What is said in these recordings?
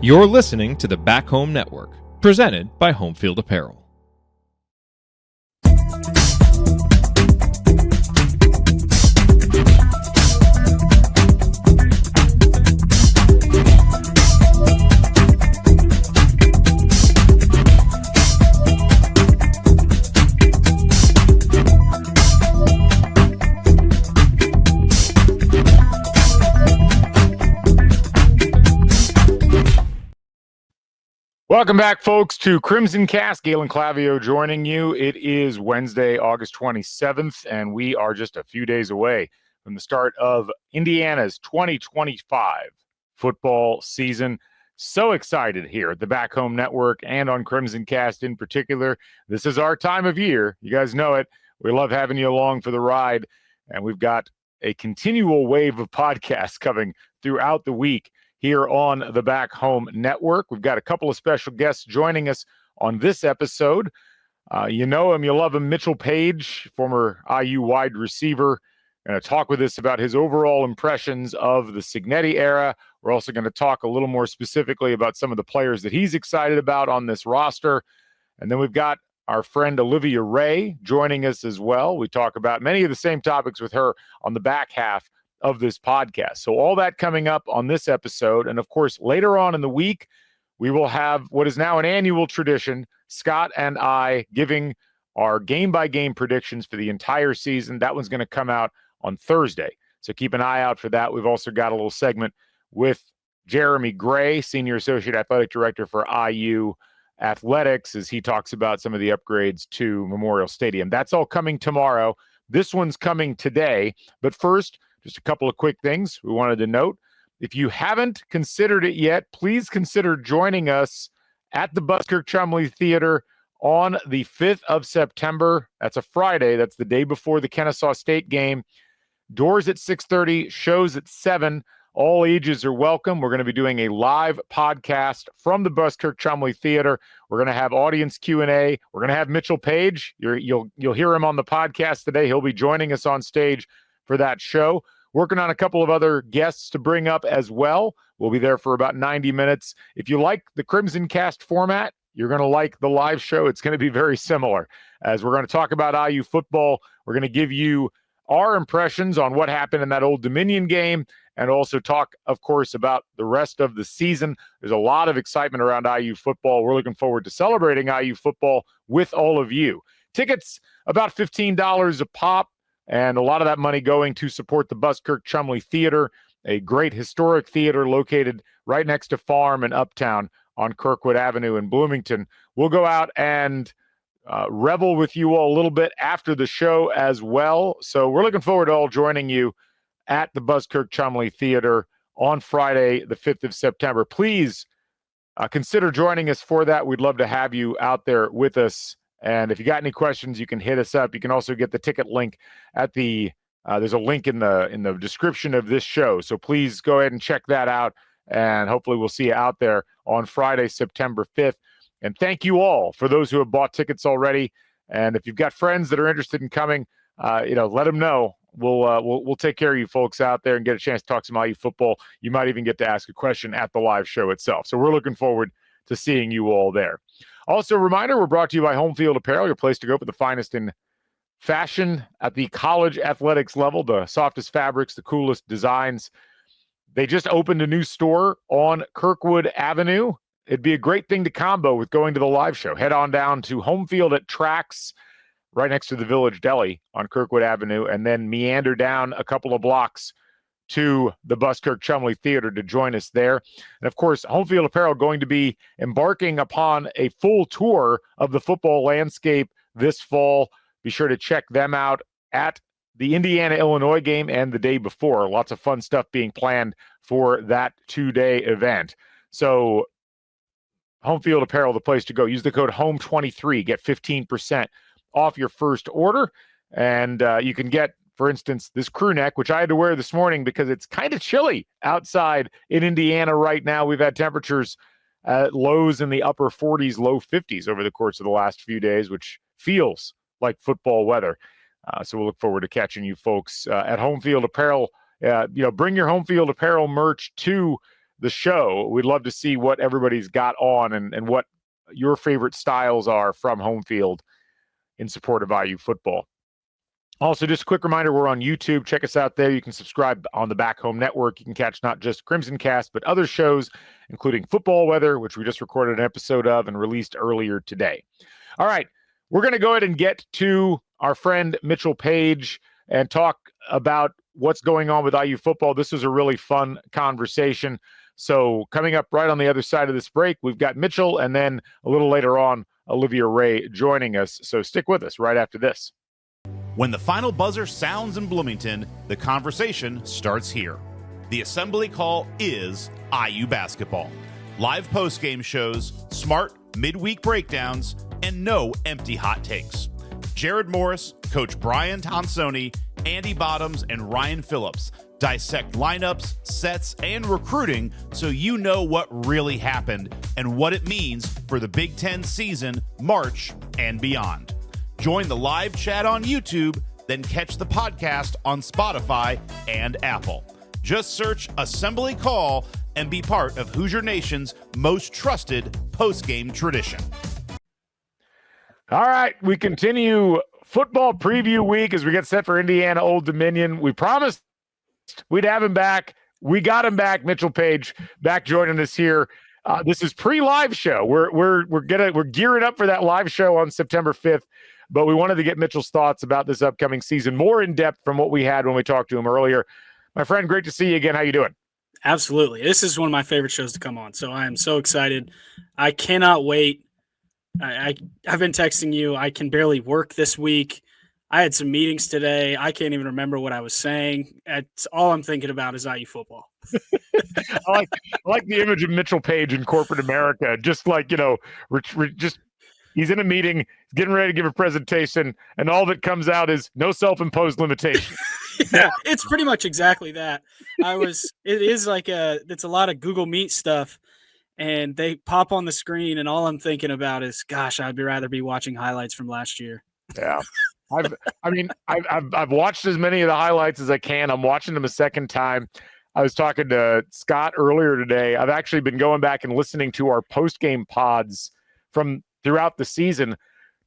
You're listening to the Back Home Network, presented by Home Field Apparel. Welcome back, folks, to CrimsonCast. Galen Clavio joining you. It is Wednesday, August 27th, and we are just a few days away from the start of Indiana's 2025 football season. So excited here at the Back Home Network and on CrimsonCast in particular. This is our time of year. You guys know it. We love having you along for the ride, and we've got a continual wave of podcasts coming throughout the week here on the Back Home Network. We've got a couple of special guests joining us on this episode. You know him, you love him, Mitchell Paige, former IU wide receiver. Going to talk with us about his overall impressions of the Cignetti era. We're also going to talk a little more specifically about some of the players that he's excited about on this roster. And then we've got our friend Olivia Ray joining us as well. We talk about many of the same topics with her on the back half of this podcast. So all that coming up on this episode. And of course, later on in the week, we will have what is now an annual tradition, Scott and I giving our game-by-game predictions for the entire season. That one's going to come out on Thursday. So keep an eye out for that. We've also got a little segment with Jeremy Gray, Senior Associate Athletic Director for IU Athletics, as he talks about some of the upgrades to Memorial Stadium. That's all coming tomorrow. This one's coming today. But first, just a couple of quick things we wanted to note. If you haven't considered it yet, please consider joining us at the Buskirk-Chumley Theater on the 5th of September. That's a Friday. That's the day before the Kennesaw State game. Doors at 6:30, shows at 7. All ages are welcome. We're going to be doing a live podcast from the Buskirk-Chumley Theater. We're going to have audience Q&A. We're going to have Mitchell Paige. You'll hear him on the podcast today. He'll be joining us on stage for that show. Working on a couple of other guests to bring up as well. We'll be there for about 90 minutes. If you like the CrimsonCast format, you're going to like the live show. It's going to be very similar, as we're going to talk about IU football. We're going to give you our impressions on what happened in that Old Dominion game, and also talk, of course, about the rest of the season. There's a lot of excitement around IU football. We're looking forward to celebrating IU football with all of you. Tickets, about $15 a pop. And a lot of that money going to support the Buskirk-Chumley Theater, a great historic theater located right next to Farm and Uptown on Kirkwood Avenue in Bloomington. We'll go out and revel with you all a little bit after the show as well. So we're looking forward to all joining you at the Buskirk-Chumley Theater on Friday, the 5th of September. Please consider joining us for that. We'd love to have you out there with us. And if you got any questions, you can hit us up. You can also get the ticket link at the there's a link in the description of this show. So please go ahead and check that out. And hopefully we'll see you out there on Friday, September 5th. And thank you all for those who have bought tickets already. And if you've got friends that are interested in coming, let them know. We'll take care of you folks out there and get a chance to talk some IU football. You might even get to ask a question at the live show itself. So we're looking forward to seeing you all there. Also, a reminder, we're brought to you by Home Field Apparel, your place to go for the finest in fashion at the college athletics level, the softest fabrics, the coolest designs. They just opened a new store on Kirkwood Avenue. It'd be a great thing to combo with going to the live show. Head on down to Home Field at Trax, right next to the Village Deli on Kirkwood Avenue, and then meander down a couple of blocks to the Buskirk-Chumley Theater to join us there. And of course, Home Field Apparel going to be embarking upon a full tour of the football landscape this fall. Be sure to check them out at the Indiana-Illinois game and the day before. Lots of fun stuff being planned for that two-day event. So Home Field Apparel, the place to go. Use the code HOME23. Get 15% off your first order. And you can get, for instance, this crew neck, which I had to wear this morning because it's kind of chilly outside in Indiana right now. We've had temperatures lows in the upper 40s, low 50s over the course of the last few days, which feels like football weather. So we'll look forward to catching you folks at Home Field Apparel. Bring your Home Field Apparel merch to the show. We'd love to see what everybody's got on and what your favorite styles are from home field in support of IU football. Also, just a quick reminder, we're on YouTube. Check us out there. You can subscribe on the Back Home Network. You can catch not just CrimsonCast, but other shows, including Football Weather, which we just recorded an episode of and released earlier today. All right, we're going to go ahead and get to our friend Mitchell Paige and talk about what's going on with IU football. This was a really fun conversation. So coming up right on the other side of this break, we've got Mitchell, and then a little later on, Olivia Ray joining us. So stick with us right after this. When the final buzzer sounds in Bloomington, the conversation starts here. The assembly call is IU basketball. Live post-game shows, smart midweek breakdowns, and no empty hot takes. Jared Morris, Coach Brian Tonsoni, Andy Bottoms, and Ryan Phillips dissect lineups, sets, and recruiting so you know what really happened and what it means for the Big Ten season, March, and beyond. Join the live chat on YouTube, then catch the podcast on Spotify and Apple. Just search Assembly Call and be part of Hoosier Nation's most trusted post-game tradition. All right, we continue football preview week as we get set for Indiana Old Dominion. We promised we'd have him back. We got him back. Mitchell Paige back joining us here. This is pre-live show. We're gearing up for that live show on September 5th. But we wanted to get Mitchell's thoughts about this upcoming season more in depth from what we had when we talked to him earlier. My friend, great to see you again. How you doing? Absolutely. This is one of my favorite shows to come on. So I am so excited. I cannot wait. I've been texting you. I can barely work this week. I had some meetings today. I can't even remember what I was saying. It's all I'm thinking about is IU football. I like the image of Mitchell Paige in corporate America. Just like, just he's in a meeting, getting ready to give a presentation, and all that comes out is no self-imposed limitation. Yeah, it's pretty much exactly that. It's a lot of Google Meet stuff, and they pop on the screen, and all I'm thinking about is, gosh, I'd rather be watching highlights from last year. Yeah. I've watched as many of the highlights as I can. I'm watching them a second time. I was talking to Scott earlier today. I've actually been going back and listening to our post-game pods from throughout the season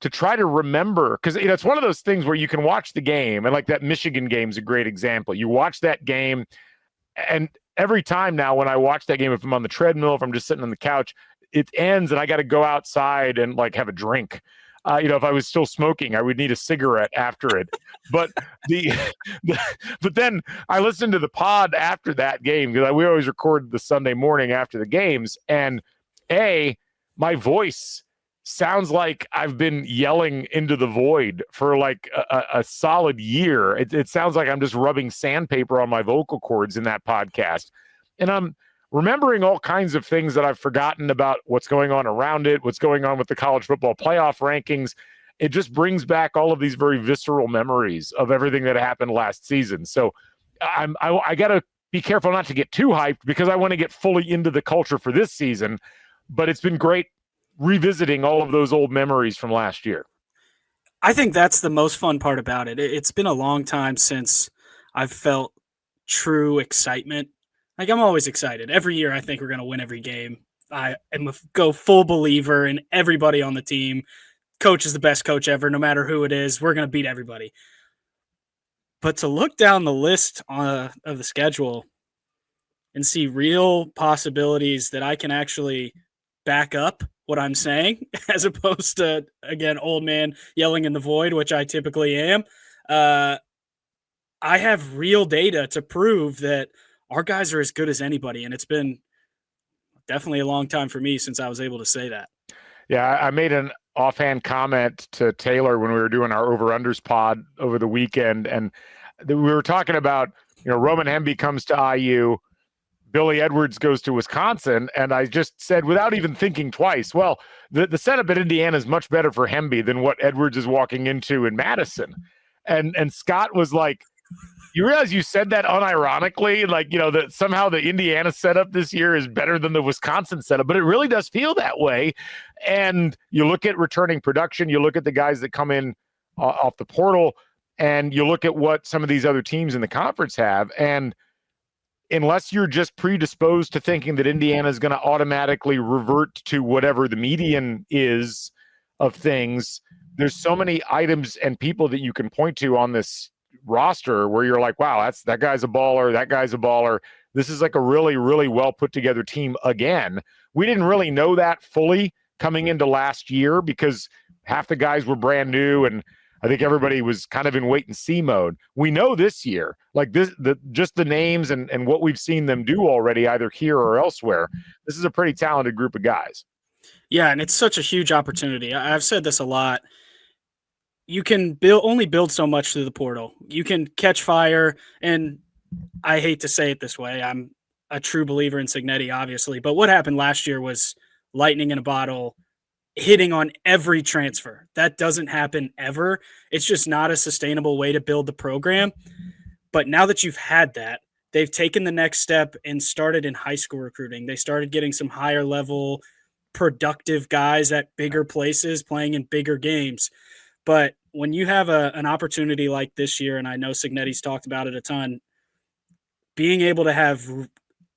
to try to remember, because it's one of those things where you can watch the game, and like that Michigan game is a great example. You watch that game, and every time now when I watch that game, if I'm on the treadmill, if I'm just sitting on the couch, it ends and I got to go outside and like have a drink. If I was still smoking, I would need a cigarette after it. But but then I listened to the pod after that game, because we always record the Sunday morning after the games, and my voice sounds like I've been yelling into the void for like a solid year. It sounds like I'm just rubbing sandpaper on my vocal cords in that podcast. And I'm remembering all kinds of things that I've forgotten about what's going on around it, what's going on with the college football playoff rankings. It just brings back all of these very visceral memories of everything that happened last season. So I got to be careful not to get too hyped, because I want to get fully into the culture for this season. But it's been great revisiting all of those old memories from last year. I think that's the most fun part about it. It's been a long time since I've felt true excitement. Like, I'm always excited. Every year I think we're going to win every game. I am a full believer in everybody on the team. Coach is the best coach ever, no matter who it is. We're going to beat everybody. But to look down the list of the schedule and see real possibilities that I can actually back up what I'm saying, as opposed to, again, old man yelling in the void, which I typically am. I have real data to prove that our guys are as good as anybody. And it's been definitely a long time for me since I was able to say that. Yeah, I made an offhand comment to Taylor when we were doing our over-unders pod over the weekend. And we were talking about, Roman Hemby comes to IU, Billy Edwards goes to Wisconsin, and I just said, without even thinking twice, well, the setup at Indiana is much better for Hemby than what Edwards is walking into in Madison. And Scott was like, you realize you said that unironically, like, that somehow the Indiana setup this year is better than the Wisconsin setup, but it really does feel that way. And you look at returning production, you look at the guys that come in off the portal, and you look at what some of these other teams in the conference have, and unless you're just predisposed to thinking that Indiana is going to automatically revert to whatever the median is of things, there's so many items and people that you can point to on this roster where you're like, wow, that guy's a baller. That guy's a baller. This is like a really, really well put together team again. We didn't really know that fully coming into last year because half the guys were brand new and I think everybody was kind of in wait and see mode. We know this year, like just the names and what we've seen them do already, either here or elsewhere. This is a pretty talented group of guys. Yeah, and it's such a huge opportunity. I've said this a lot. You can only build so much through the portal. You can catch fire, and I hate to say it this way. I'm a true believer in Cignetti, obviously, but what happened last year was lightning in a bottle, hitting on every transfer. That doesn't happen ever. It's just not a sustainable way to build the program. But now that you've had that, they've taken the next step and started in high school recruiting. They started getting some higher level productive guys at bigger places playing in bigger games. But when you have an opportunity like this year, and I know Cignetti's talked about it a ton, being able to have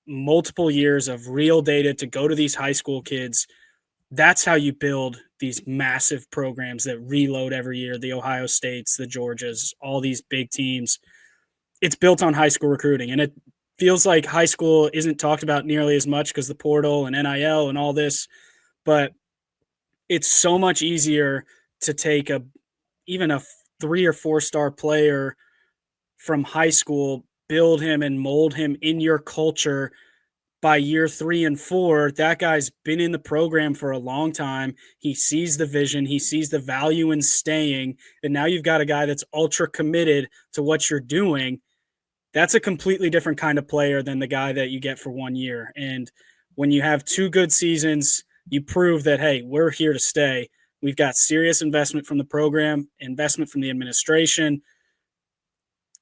multiple years of real data to go to these high school kids, that's how you build these massive programs that reload every year, the Ohio States, the Georgias, all these big teams. It's built on high school recruiting, and it feels like high school isn't talked about nearly as much because the portal and NIL and all this, but it's so much easier to take even a 3 or 4 star player from high school, build him and mold him in your culture. By year 3 and 4, that guy's been in the program for a long time. He sees the vision. He sees the value in staying. And now you've got a guy that's ultra committed to what you're doing. That's a completely different kind of player than the guy that you get for 1 year. And when you have 2 good seasons, you prove that, hey, we're here to stay. We've got serious investment from the program, investment from the administration.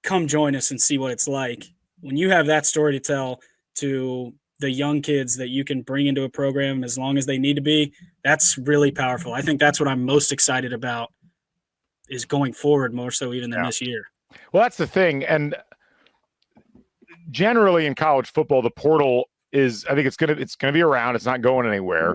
Come join us and see what it's like. When you have that story to tell to the young kids that you can bring into a program as long as they need to be, that's really powerful. I think that's what I'm most excited about is going forward more so even than this year. Well, that's the thing. And generally in college football, the portal is, I think it's going to be around. It's not going anywhere.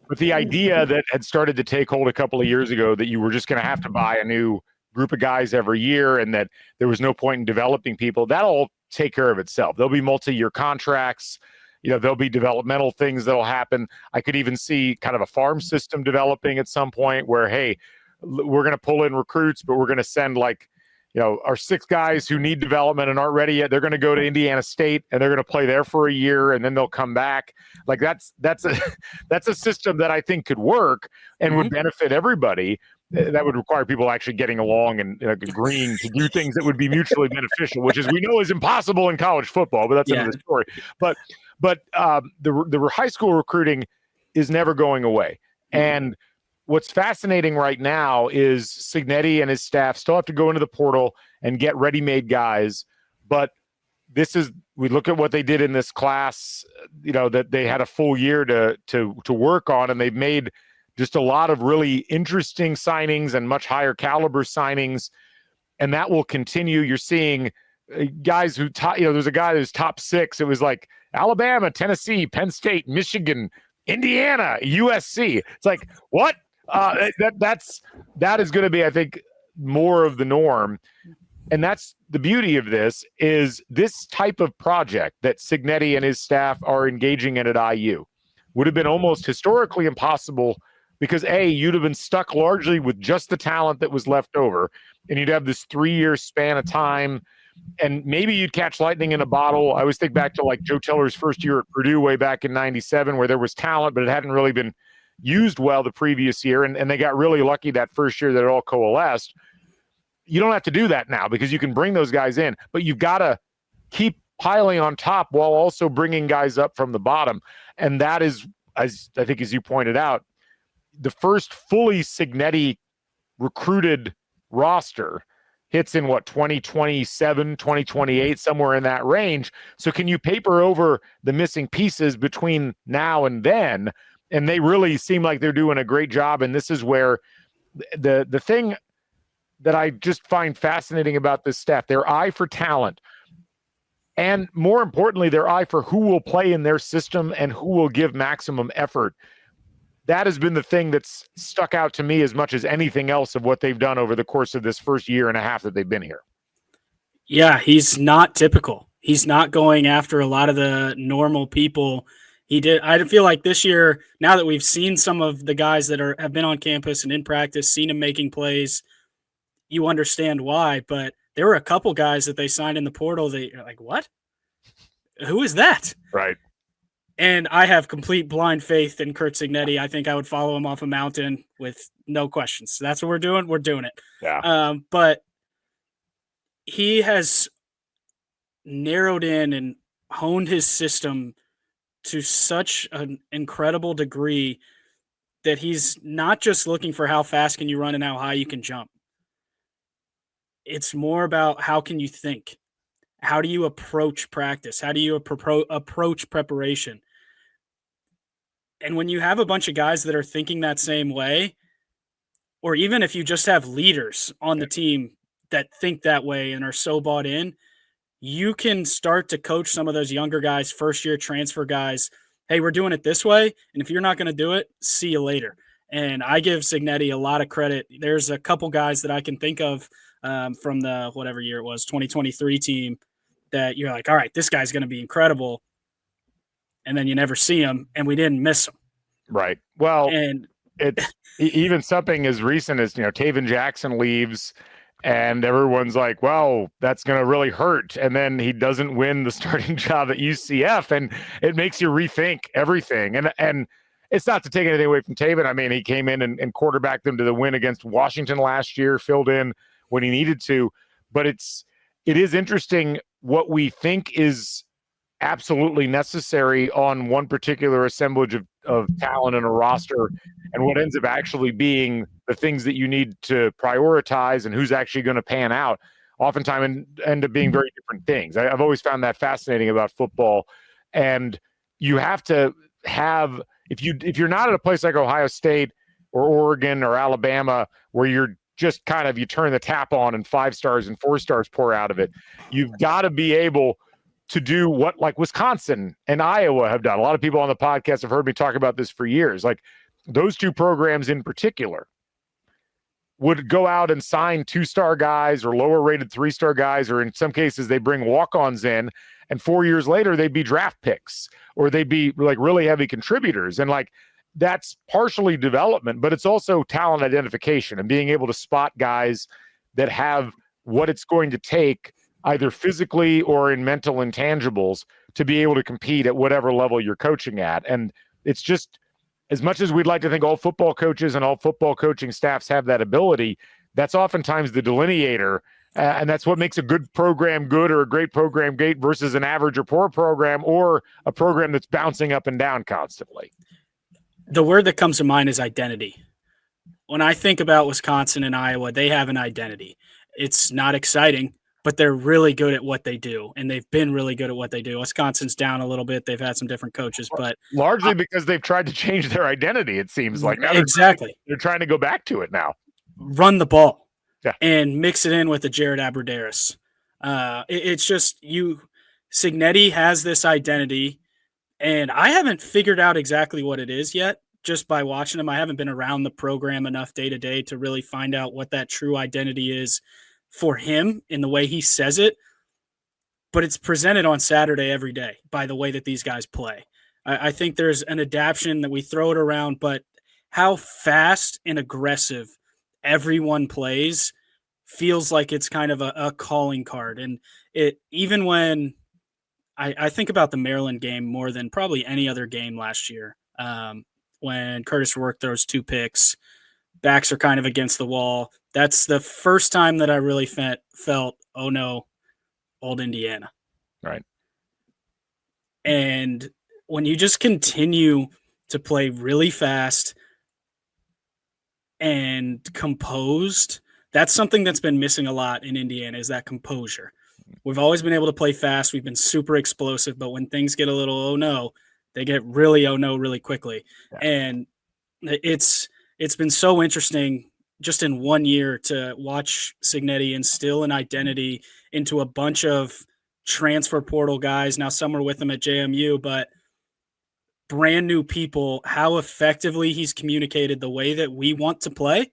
But the idea that had started to take hold a couple of years ago that you were just going to have to buy a new group of guys every year and that there was no point in developing people, that'll take care of itself. There'll be multi-year contracts. There'll be developmental things that'll happen. I could even see kind of a farm system developing at some point where, hey, we're going to pull in recruits, but we're going to send our 6 guys who need development and aren't ready yet. They're going to go to Indiana State and they're going to play there for a year and then they'll come back. Like that's a system that I think could work and would benefit everybody. That would require people actually getting along and agreeing to do things that would be mutually beneficial, which, as we know, is impossible in college football. But that's another story. But the high school recruiting is never going away. And what's fascinating right now is Cignetti and his staff still have to go into the portal and get ready-made guys. But we look at what they did in this class, that they had a full year to work on, and they've made just a lot of really interesting signings and much higher caliber signings. And that will continue. You're seeing guys who, there's a guy who's top 6. It was like Alabama, Tennessee, Penn State, Michigan, Indiana, USC. It's like, what? That is going to be, I think, more of the norm. And that's the beauty of this type of project that Cignetti and his staff are engaging in at IU would have been almost historically impossible because you'd have been stuck largely with just the talent that was left over, and you'd have this 3-year span of time, and maybe you'd catch lightning in a bottle. I always think back to like Joe Tiller's first year at Purdue way back in '97, where there was talent, but it hadn't really been used well the previous year, and they got really lucky that first year that it all coalesced. You don't have to do that now because you can bring those guys in, but you've got to keep piling on top while also bringing guys up from the bottom. And that is, as I think, as you pointed out, the first fully Cignetti recruited roster hits in 2027, 2028, somewhere in that range. So can you paper over the missing pieces between now and then? And they really seem like they're doing a great job. And this is where the thing that I just find fascinating about this staff, their eye for talent. and more importantly, their eye for who will play in their system and who will give maximum effort. That has been the thing that's stuck out to me as much as anything else of what they've done over the course of this first year and a half that they've been here. Yeah, he's not typical. He's not going after a lot of the normal people. I feel like this year, now that we've seen some of the guys that have been on campus and in practice, seen him making plays, you understand why. But there were a couple guys that they signed in the portal that you're like, what? Who is that? Right. And I have complete blind faith in Curt Cignetti. I think I would follow him off a mountain with no questions. So that's what we're doing. We're doing it. Yeah. But he has narrowed in and honed his system to such an incredible degree that he's not just looking for how fast can you run and how high you can jump. It's more about how can you think? How do you approach practice? How do you approach preparation? And when you have a bunch of guys that are thinking that same way, or even if you just have leaders on the team that think that way and are so bought in, you can start to coach some of those younger guys, first-year transfer guys. Hey, we're doing it this way, and if you're not going to do it, see you later. And I give Cignetti a lot of credit. There's a couple guys that I can think of from the whatever year it was, 2023 team, that you're like, all right, this guy's going to be incredible. And then you never see him, and we didn't miss him. Right. Well, and it's even something as recent as, Taven Jackson leaves, and everyone's like, well, that's going to really hurt. And then he doesn't win the starting job at UCF, and it makes you rethink everything. And it's not to take anything away from Taven. I mean, he came in and quarterbacked them to the win against Washington last year, filled in when he needed to. But it is interesting what we think is absolutely necessary on one particular assemblage of talent in a roster, and what ends up actually being the things that you need to prioritize and who's actually going to pan out oftentimes end up being very different things. I've always found that fascinating about football. And you have to have, if you're not at a place like Ohio State or Oregon or Alabama, where you're just kind of, you turn the tap on and 5 stars and 4 stars pour out of it, you've got to be able to do what like Wisconsin and Iowa have done. A lot of people on the podcast have heard me talk about this for years. Like those two programs in particular would go out and sign 2-star guys or lower rated 3-star guys, or in some cases they bring walk-ons in, and 4 years later they'd be draft picks or they'd be like really heavy contributors. And like that's partially development, but it's also talent identification and being able to spot guys that have what it's going to take either physically or in mental intangibles to be able to compete at whatever level you're coaching at. And it's just, as much as we'd like to think all football coaches and all football coaching staffs have that ability, that's oftentimes the delineator. And that's what makes a good program good or a great program great versus an average or poor program or a program that's bouncing up and down constantly. The word that comes to mind is identity. When I think about Wisconsin and Iowa, they have an identity. It's not exciting, but they're really good at what they do, and they've been really good at what they do. Wisconsin's down a little bit. They've had some different coaches, but largely because they've tried to change their identity, it seems like. Now exactly. They're trying to go back to it now. Run the ball and mix it in with the Jared Abbrederis. It's just Cignetti has this identity, and I haven't figured out exactly what it is yet just by watching him. I haven't been around the program enough day to day to really find out what that true identity is for him in the way he says it, but it's presented on Saturday every day by the way that these guys play. I think there's an adaptation that we throw it around, but how fast and aggressive everyone plays feels like it's kind of a calling card. And even when I think about the Maryland game more than probably any other game last year, when Curtis Rourke throws 2 picks, backs are kind of against the wall. That's the first time that I really felt, oh no, old Indiana. Right. And when you just continue to play really fast and composed, that's something that's been missing a lot in Indiana, is that composure. We've always been able to play fast. We've been super explosive, but when things get a little oh no, they get really oh no really quickly. Yeah. And it's been so interesting just in 1 year to watch Cignetti instill an identity into a bunch of transfer portal guys. Now some are with him at JMU, but brand new people, how effectively he's communicated the way that we want to play.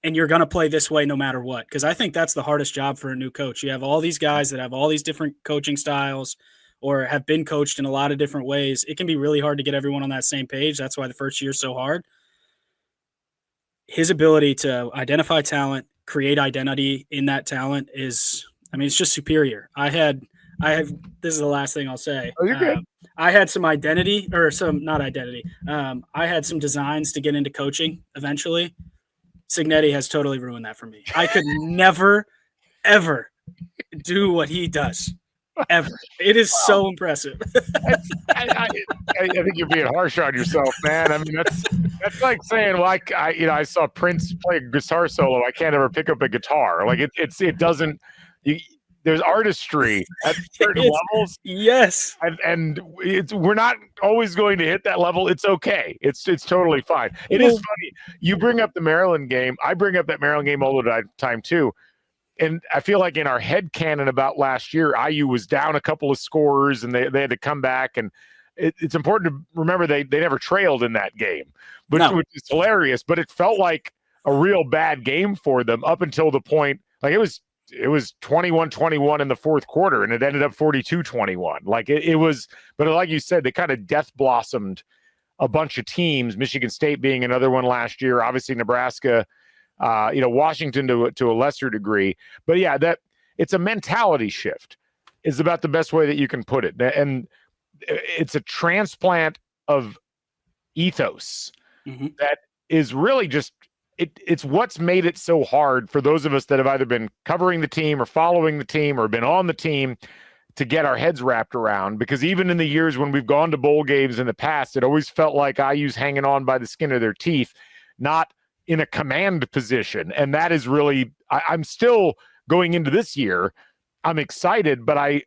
And you're going to play this way no matter what. Because I think that's the hardest job for a new coach. You have all these guys that have all these different coaching styles or have been coached in a lot of different ways. It can be really hard to get everyone on that same page. That's why the first year is so hard. His ability to identify talent, create identity in that talent is, I mean, it's just superior. I have, this is the last thing I'll say. Oh, you're good. I had some identity or some, not identity. I had some designs to get into coaching eventually. Signetti has totally ruined that for me. I could never, ever do what he does. Ever. It is so impressive. I think you're being harsh on yourself, man. I mean, that's like saying, well, I saw Prince play a guitar solo. I can't ever pick up a guitar. Like it doesn't. There's artistry at certain levels. Yes, and we're not always going to hit that level. It's okay. It's totally fine. It is funny. You bring up the Maryland game. I bring up that Maryland game all the time too. And I feel like in our head canon about last year, IU was down a couple of scores and they had to come back. And it's important to remember they never trailed in that game, which is hilarious. But it felt like a real bad game for them up until the point, like it was 21-21 in the fourth quarter, and it ended up 42-21. Like it was, but like you said, they kind of death blossomed a bunch of teams, Michigan State being another one last year, obviously Nebraska, Washington to a lesser degree. But yeah, that it's a mentality shift is about the best way that you can put it. And it's a transplant of ethos that is really just, it's what's made it so hard for those of us that have either been covering the team or following the team or been on the team to get our heads wrapped around. Because even in the years when we've gone to bowl games in the past, it always felt like IU's hanging on by the skin of their teeth, not in a command position. And that is really, I'm still going into this year. I'm excited, but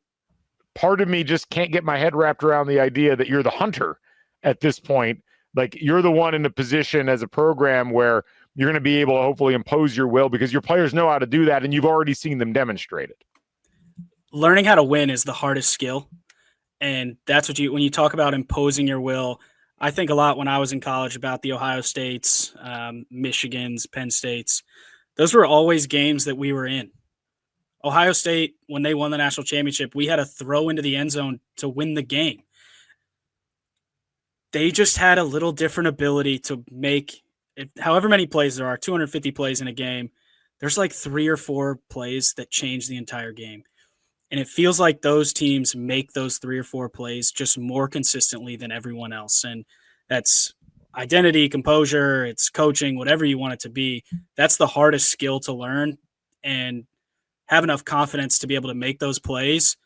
part of me just can't get my head wrapped around the idea that you're the hunter at this point. Like you're the one in a position as a program where you're going to be able to hopefully impose your will because your players know how to do that, and you've already seen them demonstrate it. Learning how to win is the hardest skill, and that's what when you talk about imposing your will, I think a lot when I was in college about the Ohio States, Michigans, Penn States. Those were always games that we were in. Ohio State, when they won the national championship, we had a throw into the end zone to win the game. They just had a little different ability to make however many plays there are, 250 plays in a game, there's like 3 or 4 plays that change the entire game. And it feels like those teams make those 3 or 4 plays just more consistently than everyone else. And that's identity, composure, it's coaching, whatever you want it to be. That's the hardest skill to learn and have enough confidence to be able to make those plays.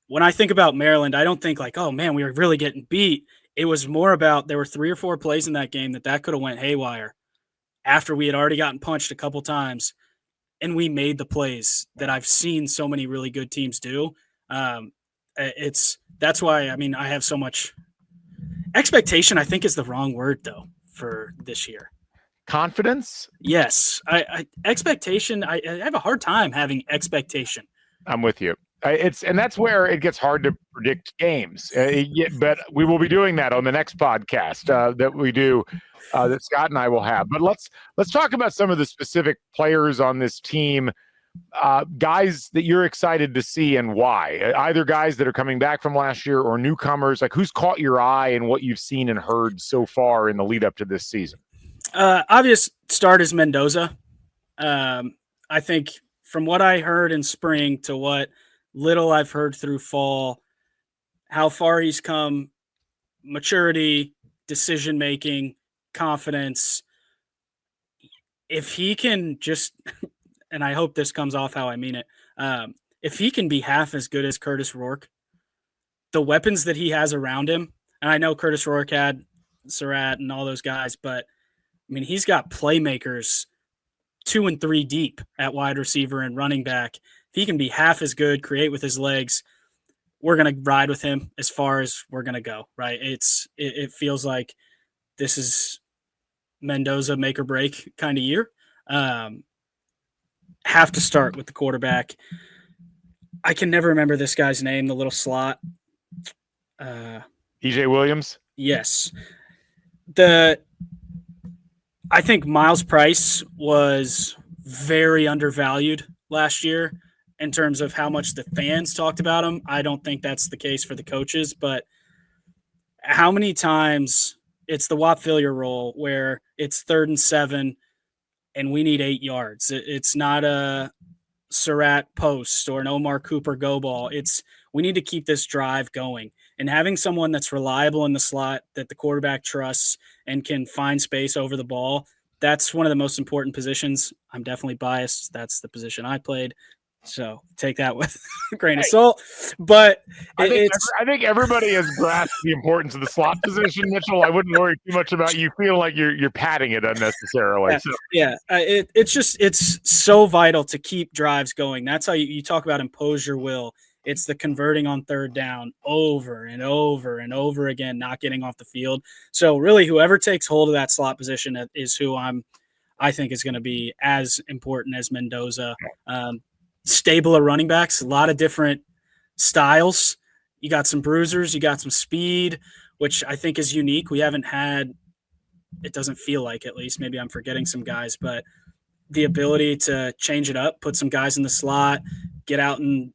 When I think about Maryland, I don't think like, oh man, we were really getting beat. It was more about there were 3 or 4 plays in that game that could have went haywire after we had already gotten punched a couple times, and we made the plays that I've seen so many really good teams do. That's why, I mean, I have so much expectation. I think is the wrong word though for this year. Confidence? Yes, expectation. I have a hard time having expectation. I'm with you. And that's where it gets hard to predict games. But we will be doing that on the next podcast that we do, that Scott and I will have. But let's talk about some of the specific players on this team, guys that you're excited to see and why. Either guys that are coming back from last year or newcomers. Like who's caught your eye and what you've seen and heard so far in the lead up to this season? Obvious start is Mendoza. I think from what I heard in spring to what little I've heard through fall, how far he's come, maturity, decision-making, confidence. If he can just, and I hope this comes off how I mean it, if he can be half as good as Curtis Rourke, the weapons that he has around him, and I know Curtis Rourke had Surratt and all those guys, but I mean, he's got playmakers 2 and 3 deep at wide receiver and running back. If he can be half as good, create with his legs, we're going to ride with him as far as we're going to go, right? It feels like this is Mendoza make or break kind of year. Have to start with the quarterback. I can never remember this guy's name, the little slot. EJ Williams? Yes. I think Miles Price was very undervalued last year in terms of how much the fans talked about him. I don't think that's the case for the coaches, but how many times it's the Whop Phillier role where it's 3rd and 7 and we need 8 yards. It's not a Surratt post or an Omar Cooper go ball. We need to keep this drive going. And having someone that's reliable in the slot that the quarterback trusts and can find space over the ball, that's one of the most important positions. I'm definitely biased. That's the position I played. So take that with a grain of salt. But I think everybody has grasped the importance of the slot position, Mitchell. I wouldn't worry too much about you feeling like you're padding it unnecessarily. It's so vital to keep drives going. That's how you talk about impose your will. It's the converting on 3rd down over and over and over again, not getting off the field. So really, whoever takes hold of that slot position is who I think is going to be as important as Mendoza. Stable of running backs, a lot of different styles. You got some bruisers, you got some speed, which I think is unique. We haven't had, it doesn't feel like, at least, maybe I'm forgetting some guys, but the ability to change it up, put some guys in the slot, get out in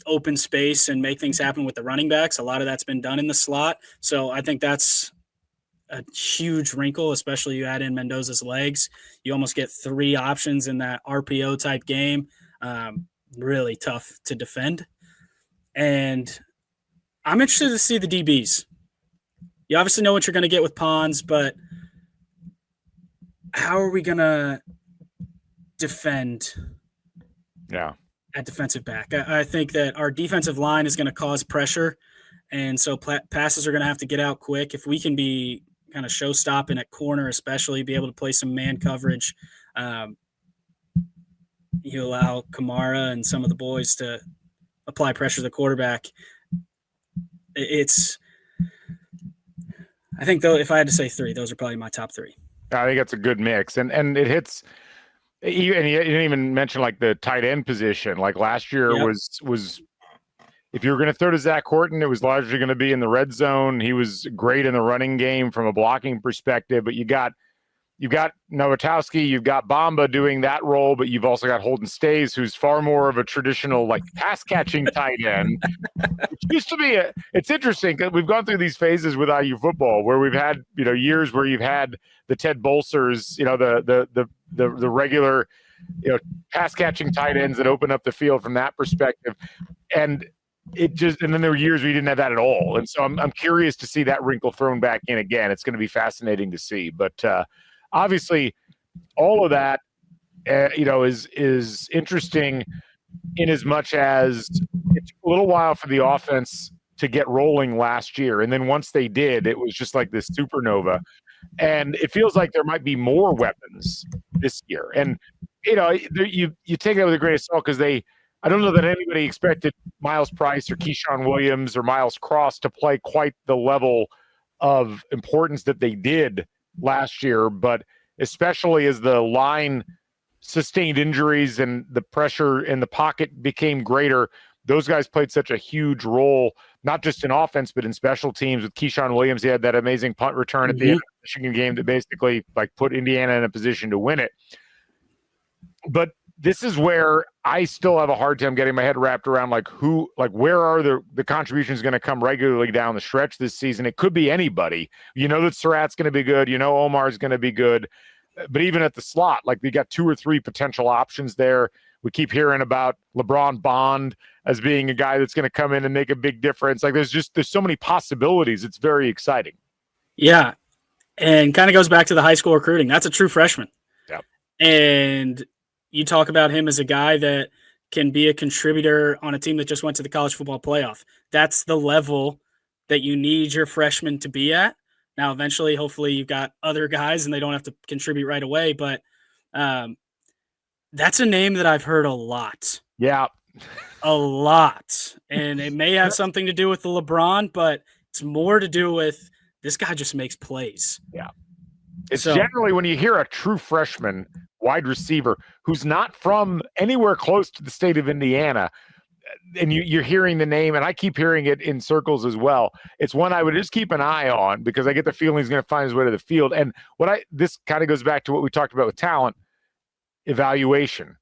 open space and make things happen with the running backs. A lot of that's been done in the slot. So I think that's a huge wrinkle, especially you add in Mendoza's legs. You almost get 3 options in that RPO type game. Really tough to defend. And I'm interested to see the DBs. You obviously know what you're going to get with Pons, but how are we going to defend at defensive back? I think that our defensive line is going to cause pressure, and so passes are going to have to get out quick. If we can be kind of show-stopping at corner, especially be able to play some man coverage, you allow Kamara and some of the boys to apply pressure to the quarterback. I think, though, if I had to say 3, those are probably my top 3. I think that's a good mix. And it hits – and you didn't even mention, like, the tight end position. Like, last year was if you were going to throw to Zach Horton, it was largely going to be in the red zone. He was great in the running game from a blocking perspective, but you've got Nowotowski, you've got Bamba doing that role, but you've also got Holden Stays, who's far more of a traditional, like, pass-catching tight end. It used to be it's interesting because we've gone through these phases with IU football where we've had, years where you've had the Ted Bolsers, the regular, pass-catching tight ends that open up the field from that perspective. And then there were years we didn't have that at all. And so I'm curious to see that wrinkle thrown back in again. It's going to be fascinating to see. But obviously, all of that, is interesting in as much as it took a little while for the offense to get rolling last year. And then once they did, it was just like this supernova. And it feels like there might be more weapons this year. And, you take that with a grain of salt because I don't know that anybody expected Miles Price or Keyshawn Williams or Miles Cross to play quite the level of importance that they did last year, but especially as the line sustained injuries and the pressure in the pocket became greater, those guys played such a huge role, not just in offense, but in special teams. With Keyshawn Williams, he had that amazing punt return at the end of the Michigan game that basically put Indiana in a position to win it. But this is where I still have a hard time getting my head wrapped around where are the contributions going to come regularly down the stretch this season. It could be anybody. You know that Surratt's going to be good. You know Omar's going to be good. But even at the slot, we got 2 or 3 potential options there. We keep hearing about LeBron Bond as being a guy that's going to come in and make a big difference. There's so many possibilities. It's very exciting. Yeah. And kind of goes back to the high school recruiting. That's a true freshman. Yep. And you talk about him as a guy that can be a contributor on a team that just went to the college football playoff. That's the level that you need your freshmen to be at. Now, eventually, hopefully you've got other guys and they don't have to contribute right away, but that's a name that I've heard a lot. Yeah. A lot. And it may have something to do with the LeBron, but it's more to do with this guy just makes plays. Yeah. It's generally when you hear a true freshman wide receiver who's not from anywhere close to the state of Indiana, and you're hearing the name, and I keep hearing it in circles as well. It's one I would just keep an eye on because I get the feeling he's going to find his way to the field. And this kind of goes back to what we talked about with talent evaluation.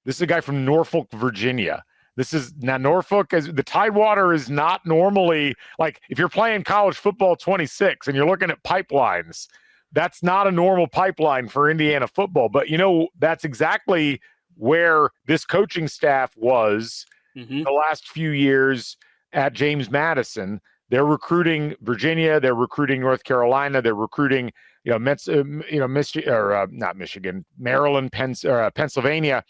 This is a guy from Norfolk, Virginia. This is now Norfolk, as the Tidewater is not normally like if you're playing college football 26 and you're looking at pipelines, that's not a normal pipeline for Indiana football. But that's exactly where this coaching staff was the last few years at James Madison. They're recruiting Virginia, they're recruiting North Carolina, they're recruiting Maryland, Pennsylvania.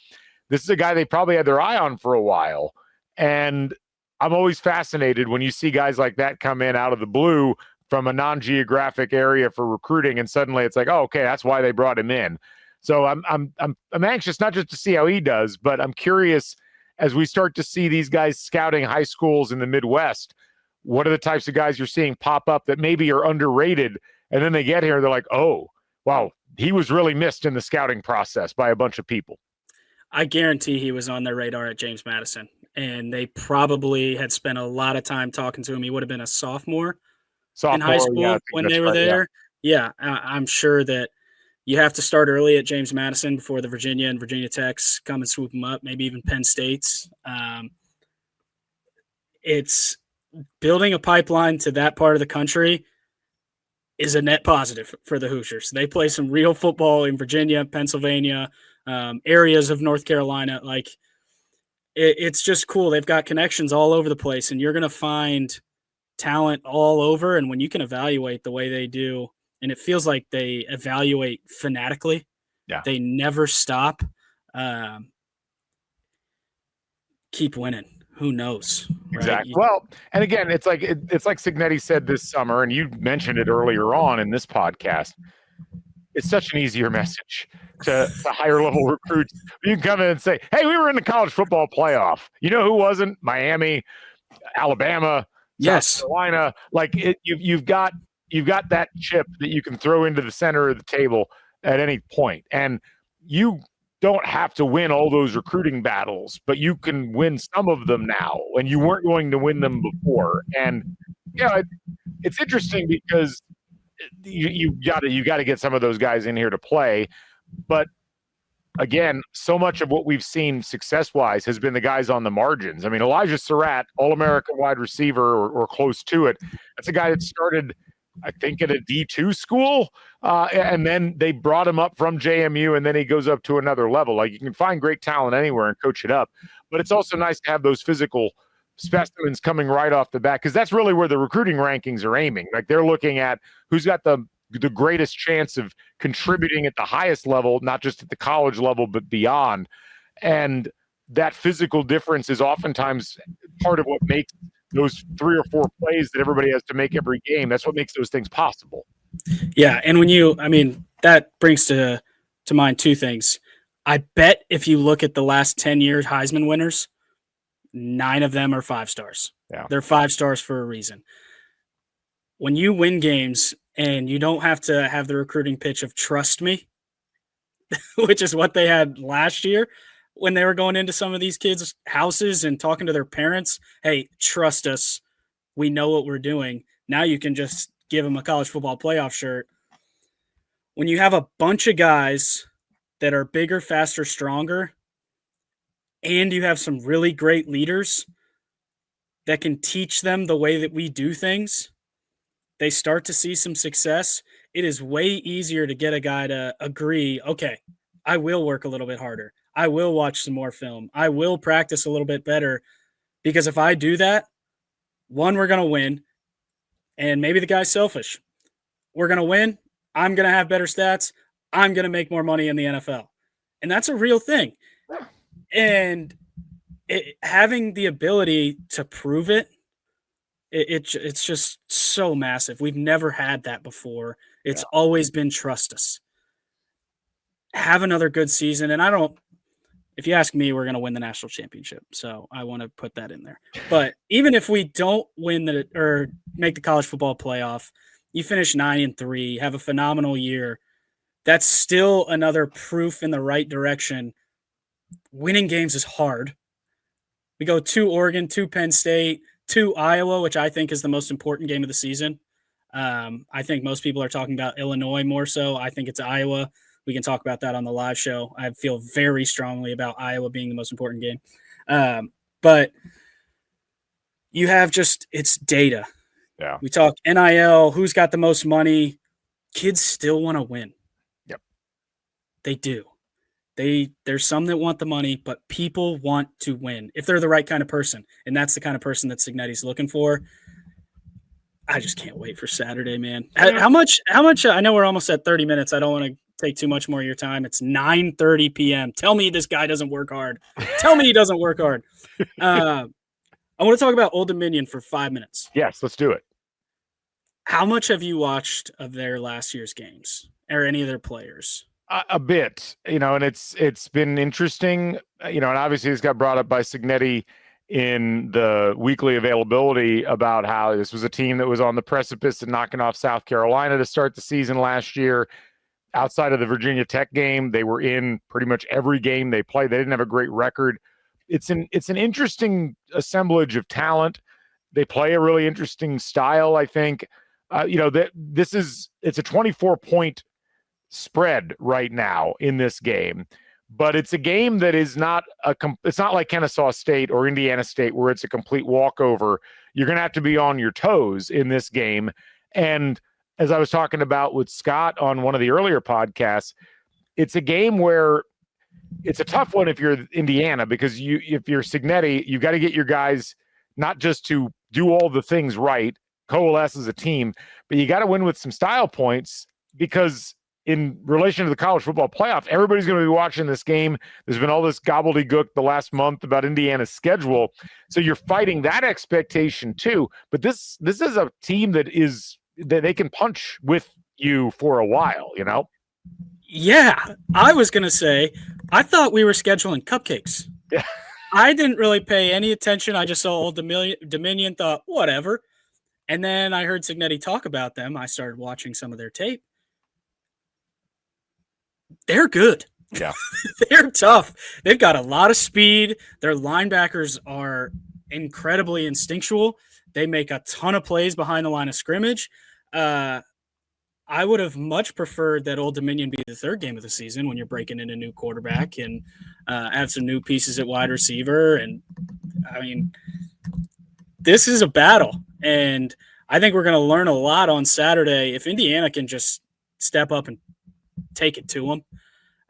This is a guy they probably had their eye on for a while. And I'm always fascinated when you see guys like that come in out of the blue from a non-geographic area for recruiting, and suddenly it's like, oh, okay, that's why they brought him in. So I'm anxious not just to see how he does, but I'm curious as we start to see these guys scouting high schools in the Midwest, what are the types of guys you're seeing pop up that maybe are underrated, and then they get here, they're like, oh, wow, he was really missed in the scouting process by a bunch of people. I guarantee he was on their radar at James Madison, and they probably had spent a lot of time talking to him. He would have been a sophomore in high school when they were there. Yeah, I'm sure that you have to start early at James Madison before the Virginia and Virginia Techs come and swoop them up, maybe even Penn State's. It's building a pipeline to that part of the country is a net positive for the Hoosiers. They play some real football in Virginia, Pennsylvania, areas of North Carolina. Like it's just cool. They've got connections all over the place, and you're going to find talent all over. And when you can evaluate the way they do, and it feels like they evaluate fanatically, they never stop. Keep winning. Who knows? Exactly. Right? Well, and again, it's like Signetti said this summer, and you mentioned it earlier on in this podcast. It's such an easier message to higher level recruits. You can come in and say, "Hey, we were in the college football playoff." You know who wasn't? Miami, Alabama, South Carolina. Like you've got that chip that you can throw into the center of the table at any point, and you don't have to win all those recruiting battles, but you can win some of them now, and you weren't going to win them before. And it's interesting because you got to get some of those guys in here to play. But again, so much of what we've seen success-wise has been the guys on the margins. I mean, Elijah Surratt, All-American wide receiver or close to it. That's a guy that started, I think, at a D2 school, and then they brought him up from JMU, and then he goes up to another level. Like, you can find great talent anywhere and coach it up, but it's also nice to have those physical specimens coming right off the bat, because that's really where the recruiting rankings are aiming. Like, they're looking at who's got the greatest chance of contributing at the highest level, not just at the college level, but beyond. And that physical difference is oftentimes part of what makes those 3 or 4 plays that everybody has to make every game. That's what makes those things possible. Yeah. And that brings to mind 2 things. I bet if you look at the last 10 years Heisman winners, 9 of them are 5 stars. Yeah. They're 5 stars for a reason. When you win games and you don't have to have the recruiting pitch of trust me, which is what they had last year when they were going into some of these kids' houses and talking to their parents, hey, trust us. We know what we're doing. Now you can just give them a college football playoff shirt. When you have a bunch of guys that are bigger, faster, stronger, and you have some really great leaders that can teach them the way that we do things, they start to see some success. It is way easier to get a guy to agree, okay, I will work a little bit harder. I will watch some more film. I will practice a little bit better, because if I do that, one, we're going to win, and maybe the guy's selfish. We're going to win. I'm going to have better stats. I'm going to make more money in the NFL. And that's a real thing. And having the ability to prove it, it's just so massive. We've never had that before. It's always been trust us. Have another good season. And if you ask me, we're going to win the national championship. So I want to put that in there. But even if we don't win or make the college football playoff, you finish 9-3, have a phenomenal year. That's still another proof in the right direction. Winning games is hard. We go to Oregon, to Penn State, to Iowa, which I think is the most important game of the season. I think most people are talking about Illinois more so. I think it's Iowa. We can talk about that on the live show. I feel very strongly about Iowa being the most important game. But you have it's data. Yeah. We talk NIL, who's got the most money. Kids still want to win. Yep. They do. There's some that want the money, but people want to win if they're the right kind of person. And that's the kind of person that Cignetti's looking for. I just can't wait for Saturday, man. How much, I know we're almost at 30 minutes. I don't want to take too much more of your time. It's 9:30 p.m. Tell me this guy doesn't work hard. Tell me he doesn't work hard. I want to talk about Old Dominion for 5 minutes. Yes, let's do it. How much have you watched of their last year's games or any of their players? A bit, and it's been interesting, and obviously this got brought up by Cignetti in the weekly availability about how this was a team that was on the precipice of knocking off South Carolina to start the season last year. Outside of the Virginia Tech game, they were in pretty much every game they played. They didn't have a great record. It's an interesting assemblage of talent. They play a really interesting style, I think. It's a 24-point spread right now in this game. But it's a game that is not it's not like Kennesaw State or Indiana State where it's a complete walkover. You're going to have to be on your toes in this game. And as I was talking about with Scott on one of the earlier podcasts, it's a game where it's a tough one if you're Indiana, because if you're Cignetti, you've got to get your guys not just to do all the things right, coalesce as a team, but you got to win with some style points, because in relation to the college football playoff, everybody's going to be watching this game. There's been all this gobbledygook the last month about Indiana's schedule. So you're fighting that expectation too. But this is a team that they can punch with you for a while, Yeah, I was going to say, I thought we were scheduling cupcakes. Yeah. I didn't really pay any attention. I just saw Old Dominion, thought, whatever. And then I heard Cignetti talk about them. I started watching some of their tape. They're good. Yeah. They're tough. They've got a lot of speed. Their linebackers are incredibly instinctual. They make a ton of plays behind the line of scrimmage. I would have much preferred that Old Dominion be the third game of the season when you're breaking in a new quarterback and have some new pieces at wide receiver. And, I mean, this is a battle. And I think we're going to learn a lot on Saturday. If Indiana can just step up and take it to them.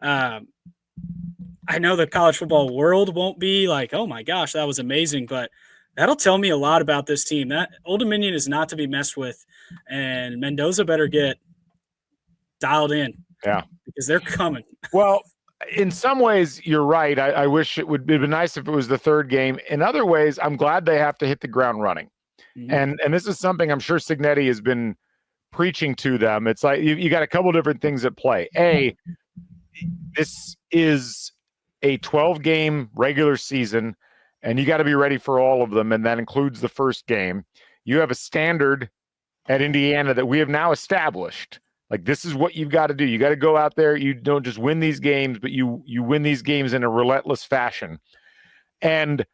I know the college football world won't be like, oh my gosh, that was amazing, but that'll tell me a lot about this team. That Old Dominion is not to be messed with, and Mendoza better get dialed in. Yeah, because they're coming. Well, in some ways, you're right. I wish it'd be nice if it was the third game. In other ways, I'm glad they have to hit the ground running. Mm-hmm. And this is something I'm sure Cignetti has been preaching to them. It's like you got a couple different things at play. This is a 12-game regular season, and you got to be ready for all of them, and that includes the first game. You have a standard at Indiana that we have now established. Like, this is what you've got to do. You got to go out there. You don't just win these games, but you win these games in a relentless fashion. And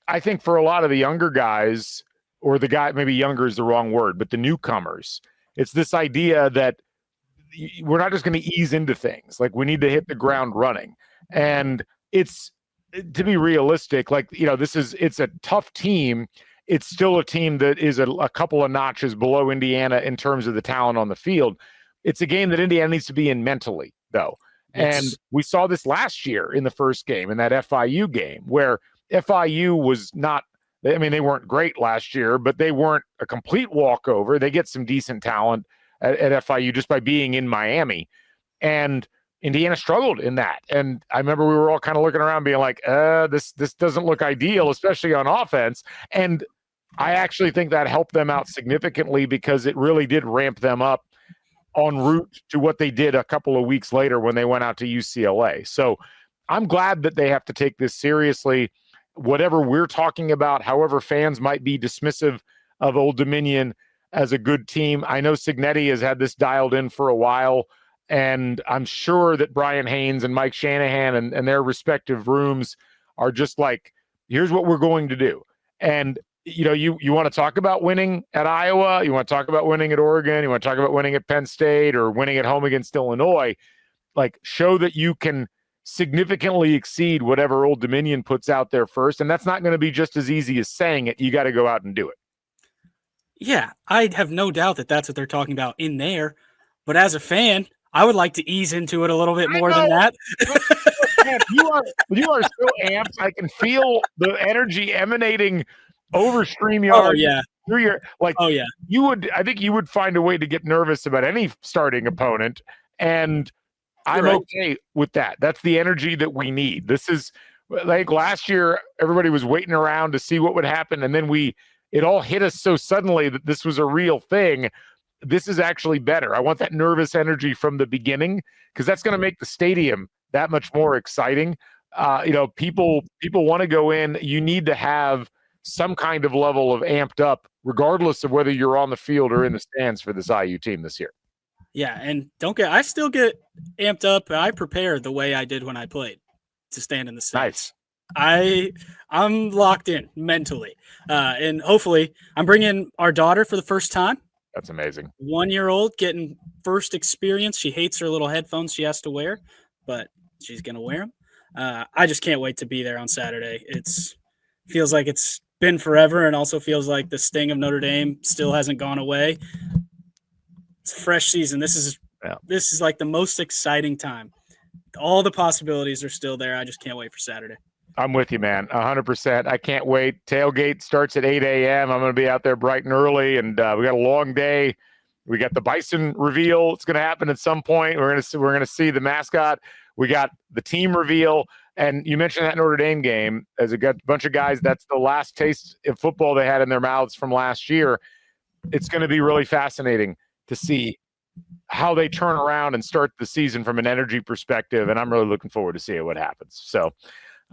I think for a lot of the younger guys, or the guy, maybe younger is the wrong word, but the newcomers, it's this idea that we're not just going to ease into things. Like, we need to hit the ground running. And it's, to be realistic, like, it's a tough team. It's still a team that is a couple of notches below Indiana in terms of the talent on the field. It's a game that Indiana needs to be in mentally, though. Yes. And we saw this last year in the first game, in that FIU game, where FIU was not, I mean, they weren't great last year, but they weren't a complete walkover. They get some decent talent at FIU just by being in Miami. And Indiana struggled in that. And I remember we were all kind of looking around being like, this doesn't look ideal, especially on offense. And I actually think that helped them out significantly, because it really did ramp them up en route to what they did a couple of weeks later when they went out to UCLA. So I'm glad that they have to take this seriously. Whatever we're talking about, however fans might be dismissive of Old Dominion as a good team, I know Cignetti has had this dialed in for a while, and I'm sure that Brian Haynes and Mike Shanahan and their respective rooms are just like, here's what we're going to do. And, you want to talk about winning at Iowa, you want to talk about winning at Oregon, you want to talk about winning at Penn State or winning at home against Illinois, like show that you can significantly exceed whatever Old Dominion puts out there first. And that's not going to be just as easy as saying it. You got to go out and do it. Yeah, I have no doubt that that's what they're talking about in there. But as a fan, I would like to ease into it a little bit more than that. Man, you are so amped. I can feel the energy emanating over StreamYard. Oh, yeah. Through your, Oh, yeah. I think you would find a way to get nervous about any starting opponent. And I'm right. okay with that. That's the energy that we need. This is like last year, everybody was waiting around to see what would happen. And then it all hit us so suddenly that this was a real thing. This is actually better. I want that nervous energy from the beginning because that's going to make the stadium that much more exciting. People want to go in. You need to have some kind of level of amped up, regardless of whether you're on the field or in the stands for this IU team this year. Yeah, and I still get amped up. I prepare the way I did when I played to stand in the stands. Nice. I'm locked in mentally. And hopefully I'm bringing our daughter for the first time. That's amazing. 1-year-old getting first experience. She hates her little headphones she has to wear, but she's going to wear them. I just can't wait to be there on Saturday. Feels like it's been forever and also feels like the sting of Notre Dame still hasn't gone away. It's a fresh season. This is like the most exciting time. All the possibilities are still there. I just can't wait for Saturday. I'm with you, man. 100%. I can't wait. Tailgate starts at 8 a.m. I'm going to be out there bright and early, and we got a long day. We got the Bison reveal. It's going to happen at some point. We're going to see the mascot. We got the team reveal. And you mentioned that Notre Dame game as a bunch of guys. That's the last taste of football they had in their mouths from last year. It's going to be really fascinating to see how they turn around and start the season from an energy perspective. And I'm really looking forward to seeing what happens. So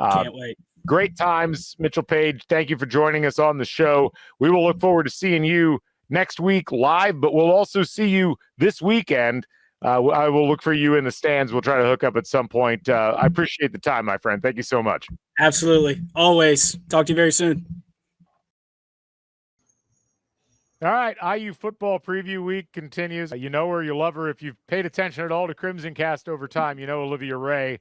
can't wait. Great times, Mitchell Paige. Thank you for joining us on the show. We will look forward to seeing you next week live, but we'll also see you this weekend. I will look for you in the stands. We'll try to hook up at some point. I appreciate the time, my friend. Thank you so much. Absolutely. Always. Talk to you very soon. All right, IU football preview week continues. You know her, you love her. If you've paid attention at all to CrimsonCast over time, you know Olivia Ray,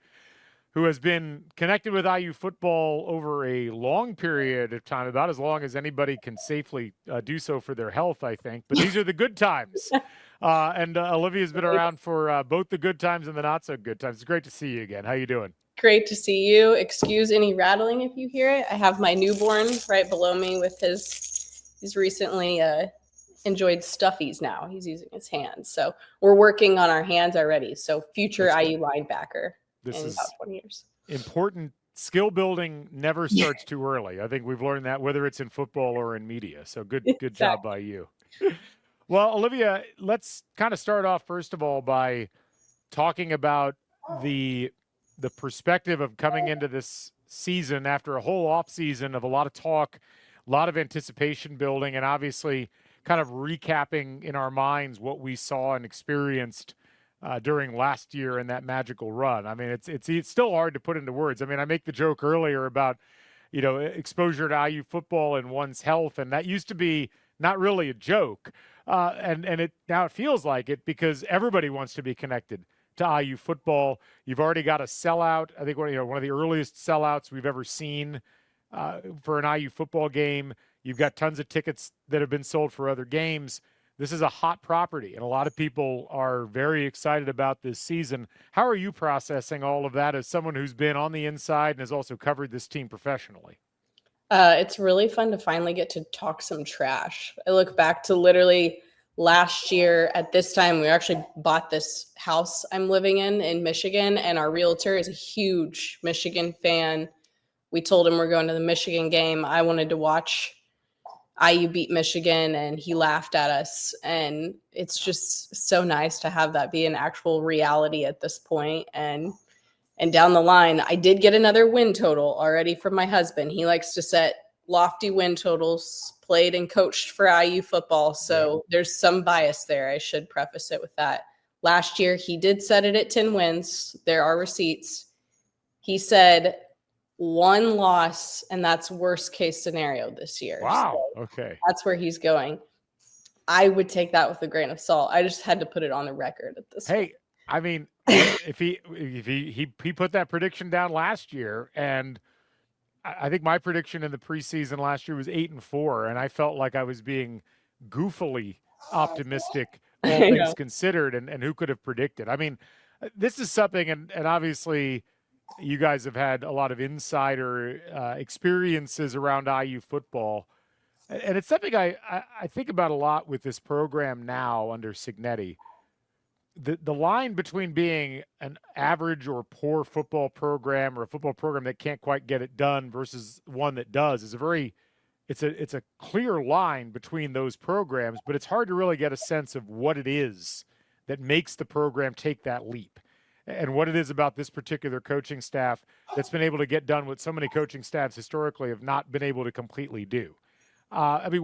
who has been connected with IU football over a long period of time, about as long as anybody can safely do so for their health, I think. But these are the good times. And Olivia's been around for both the good times and the not so good times. It's great to see you again. How you doing? Great to see you. Excuse any rattling if you hear it. I have my newborn right below me with he's recently enjoyed stuffies now. He's using his hands. So we're working on our hands already. So future IU linebacker in about 20 years. Important skill building never starts too early. I think we've learned that whether it's in football or in media. So good job by you. Well, Olivia, let's kind of start off first of all by talking about the perspective of coming into this season after a whole off season of a lot of talk, a lot of anticipation building, and obviously kind of recapping in our minds what we saw and experienced during last year and that magical run. I mean, it's still hard to put into words. I mean, I make the joke earlier about, exposure to IU football and one's health, and that used to be not really a joke. And now it feels like it because everybody wants to be connected to IU football. You've already got a sellout. I think one of the earliest sellouts we've ever seen for an IU football game. You've got tons of tickets that have been sold for other games. This is a hot property, and a lot of people are very excited about this season. How are you processing all of that as someone who's been on the inside and has also covered this team professionally? It's really fun to finally get to talk some trash. I look back to literally last year at this time, we actually bought this house I'm living in Michigan, and our realtor is a huge Michigan fan. We told him we're going to the Michigan game. I wanted to watch IU beat Michigan, and he laughed at us. And it's just so nice to have that be an actual reality at this point. And down the line, I did get another win total already from my husband. He likes to set lofty win totals, played and coached for IU football. So there's some bias there. I should preface it with that. Last year, he did set it at 10 wins. There are receipts. He said 1 loss, and that's worst case scenario this year. Wow. So Okay. that's where he's going. I would take that with a grain of salt. I just had to put it on the record at this point. Hey, I mean, if he put that prediction down last year, and I think my prediction in the preseason last year was 8-4, and I felt like I was being goofily optimistic, all I things know. considered, and who could have predicted? I mean, this is something, and obviously you guys have had a lot of insider experiences around IU football, and it's something I think about a lot with this program now under Cignetti. The line between being an average or poor football program or a football program that can't quite get it done versus one that does is it's a clear line between those programs, but it's hard to really get a sense of what it is that makes the program take that leap and what it is about this particular coaching staff that's been able to get done what so many coaching staffs historically have not been able to completely do. I mean,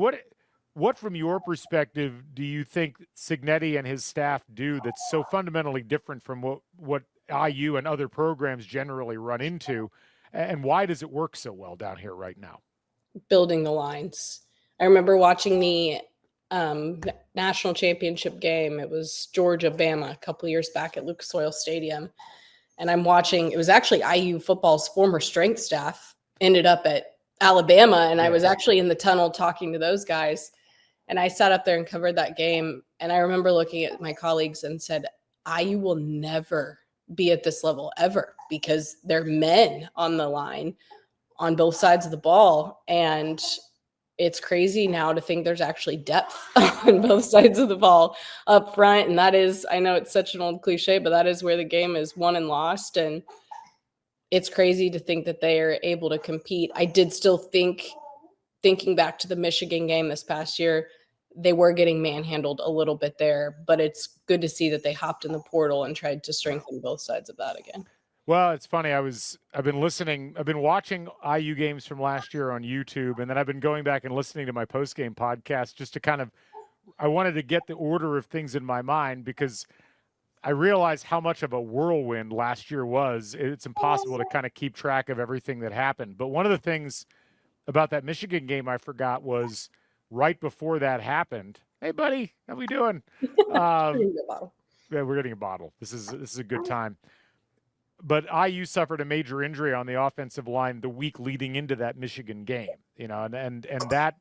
what from your perspective do you think Cignetti and his staff do that's so fundamentally different from what IU and other programs generally run into, and why does it work so well down here right now? Building the lines. I remember watching the national championship game. It was Georgia-Bama a couple years back at Lucas Oil Stadium. And I'm watching, it was actually IU football's former strength staff ended up at Alabama. And I was actually in the tunnel talking to those guys. And I sat up there and covered that game. And I remember looking at my colleagues and said, IU will never be at this level ever because they're men on the line on both sides of the ball. And it's crazy now to think there's actually depth on both sides of the ball up front. And that is, I know it's such an old cliche, but that is where the game is won and lost. And it's crazy to think that they are able to compete. I did still thinking back to the Michigan game this past year, they were getting manhandled a little bit there, but it's good to see that they hopped in the portal and tried to strengthen both sides of that again. Well, it's funny. I've been watching IU games from last year on YouTube, and then I've been going back and listening to my post-game podcast just to I wanted to get the order of things in my mind because I realized how much of a whirlwind last year was. It's impossible to kind of keep track of everything that happened. But one of the things about that Michigan game I forgot was right before that happened. Hey, buddy, how we doing? Yeah, we're getting a bottle. This is a good time. But IU suffered a major injury on the offensive line the week leading into that Michigan game, and that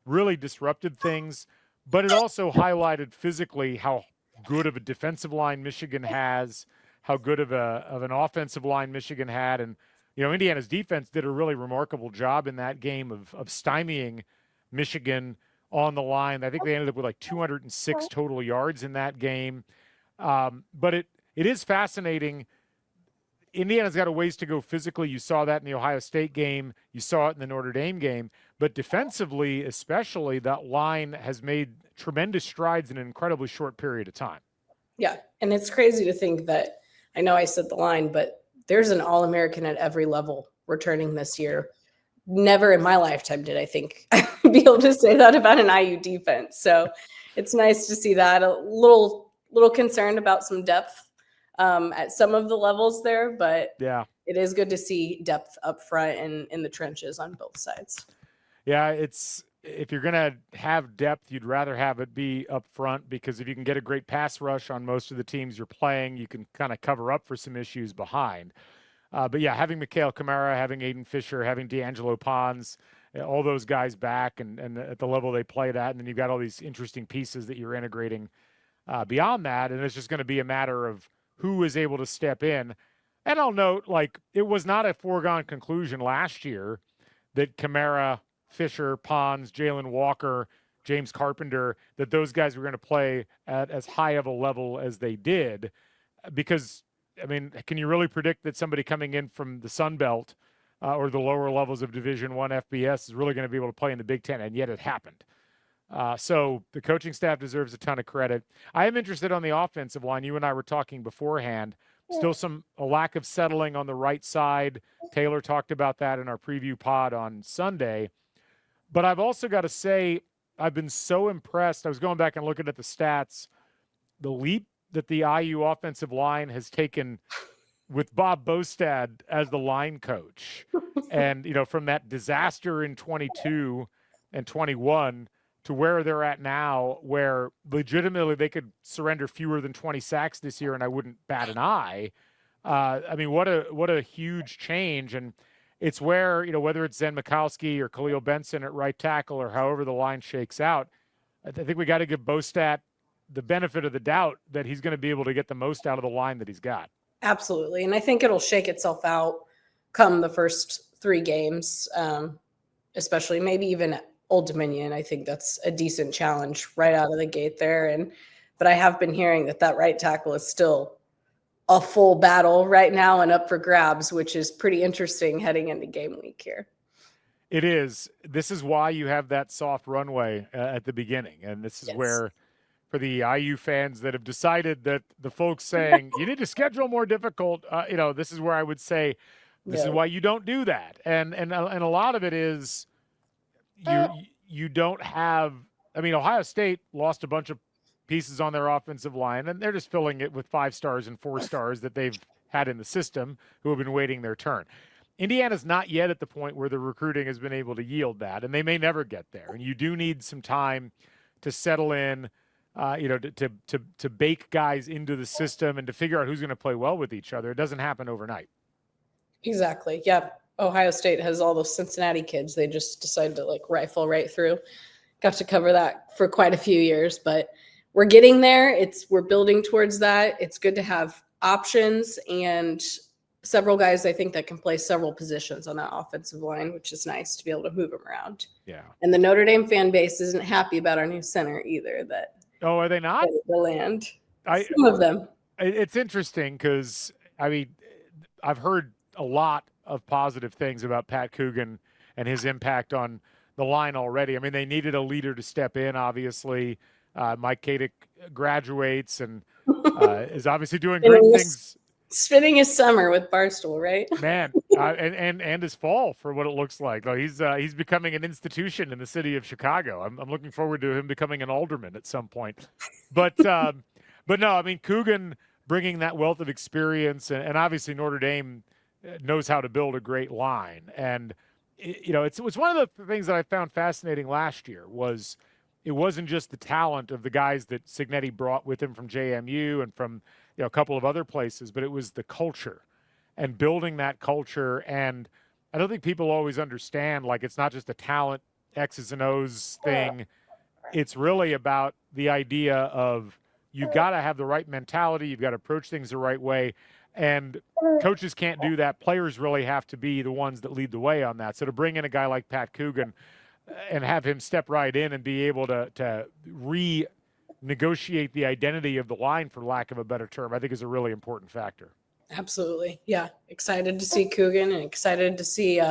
really disrupted things. But it also highlighted physically how good of a defensive line Michigan has, how good of an offensive line Michigan had, and Indiana's defense did a really remarkable job in that game of stymieing Michigan on the line. I think they ended up with like 206 total yards in that game. But it is fascinating. Indiana's got a ways to go physically. You saw that in the Ohio State game. You saw it in the Notre Dame game. But defensively, especially, that line has made tremendous strides in an incredibly short period of time. Yeah, and it's crazy to think that, I know I said the line, but there's an All-American at every level returning this year. Never in my lifetime did I think I'd be able to say that about an IU defense. So it's nice to see that. A little concerned about some depth at some of the levels there, but yeah, it is good to see depth up front and in the trenches on both sides. Yeah, if you're going to have depth, you'd rather have it be up front because if you can get a great pass rush on most of the teams you're playing, you can kind of cover up for some issues behind. But yeah, having Mikhail Kamara, having Aiden Fisher, having D'Angelo Pons, all those guys back and at the level they played at, and then you've got all these interesting pieces that you're integrating beyond that, and it's just going to be a matter of who is able to step in. And I'll note, it was not a foregone conclusion last year that Kamara, Fisher, Pons, Jalen Walker, James Carpenter, that those guys were going to play at as high of a level as they did. Because, I mean, can you really predict that somebody coming in from the Sun Belt or the lower levels of Division I FBS is really going to be able to play in the Big Ten? And yet it happened. So the coaching staff deserves a ton of credit. I am interested on the offensive line. You and I were talking beforehand. Still a lack of settling on the right side. Taylor talked about that in our preview pod on Sunday. But I've also got to say, I've been so impressed. I was going back and looking at the stats. The leap that the IU offensive line has taken with Bob Bostad as the line coach. And, from that disaster in 22 and 21 to where they're at now, where legitimately they could surrender fewer than 20 sacks this year and I wouldn't bat an eye. What a huge change. And it's where, whether it's Zen Mikowski or Khalil Benson at right tackle or however the line shakes out, I think we got to give Bostad the benefit of the doubt that he's going to be able to get the most out of the line that he's got. Absolutely. And I think it'll shake itself out come the first 3 games, especially maybe even at Old Dominion. I think that's a decent challenge right out of the gate there. But I have been hearing that right tackle is still a full battle right now and up for grabs, which is pretty interesting heading into game week here. It is. This is why you have that soft runway at the beginning. And this is where, for the IU fans that have decided that the folks saying you need to schedule more difficult, this is where I would say this is why you don't do that. And a lot of it is you don't have. Ohio State lost a bunch of pieces on their offensive line, and they're just filling it with 5 stars and 4 stars that they've had in the system who have been waiting their turn. Indiana's not yet at the point where the recruiting has been able to yield that, and they may never get there. And you do need some time to settle in, to bake guys into the system and to figure out who's going to play well with each other. It doesn't happen overnight. Exactly. Yeah. Ohio State has all those Cincinnati kids. They just decided to rifle right through. Got to cover that for quite a few years, but we're getting there. We're building towards that. It's good to have options and several guys, I think, that can play several positions on that offensive line, which is nice to be able to move them around. Yeah. And the Notre Dame fan base isn't happy about our new center either. Oh, are they not? The land. Some of them. It's interesting because, I've heard a lot of positive things about Pat Coogan and his impact on the line already. They needed a leader to step in, obviously. Mike Kadick graduates and is obviously doing great things. Spending his summer with Barstool, right? Man, and his fall for what it looks like. He's becoming an institution in the city of Chicago. I'm looking forward to him becoming an alderman at some point. But no, Coogan bringing that wealth of experience, and obviously Notre Dame knows how to build a great line. And it's one of the things that I found fascinating last year was it wasn't just the talent of the guys that Cignetti brought with him from JMU and from a couple of other places, but it was the culture and building that culture. And I don't think people always understand, it's not just a talent X's and O's thing. It's really about the idea of you've got to have the right mentality. You've got to approach things the right way. And coaches can't do that. Players really have to be the ones that lead the way on that. So to bring in a guy like Pat Coogan and have him step right in and be able to renegotiate the identity of the line, for lack of a better term, I think is a really important factor. Absolutely. Yeah. Excited to see Coogan and excited to see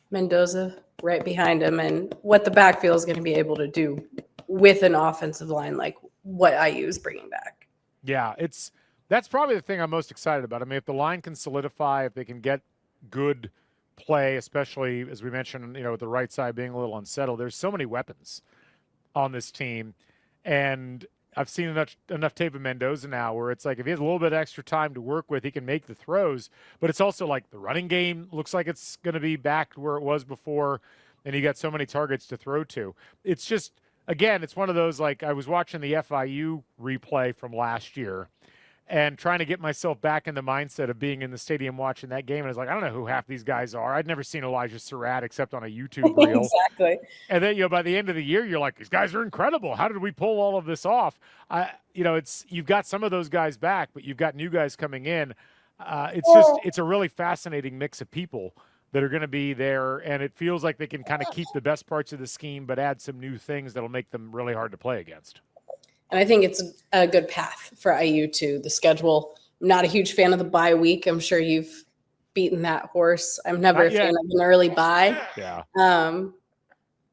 Mendoza right behind him and what the backfield is going to be able to do with an offensive line like what IU is bringing back. Yeah, that's probably the thing I'm most excited about. If the line can solidify, if they can get good play, especially as we mentioned, with the right side being a little unsettled, there's so many weapons on this team. And I've seen enough tape of Mendoza now where it's if he has a little bit of extra time to work with, he can make the throws. But it's also the running game looks like it's going to be back to where it was before, and you got so many targets to throw to. It's just, again, it's one of those, I was watching the FIU replay from last year and trying to get myself back in the mindset of being in the stadium watching that game. And I was I don't know who half these guys are. I'd never seen Elijah Surratt except on a YouTube reel. Exactly. And then, by the end of the year, you're these guys are incredible. How did we pull all of this off? You've got some of those guys back, but you've got new guys coming in. It's a really fascinating mix of people that are going to be there. And it feels like they can kind of keep the best parts of the scheme, but add some new things that'll make them really hard to play against. And I think it's a good path for IU too. The schedule, I'm not a huge fan of the bye week. I'm sure you've beaten that horse. I'm never a fan of an early bye. Yeah.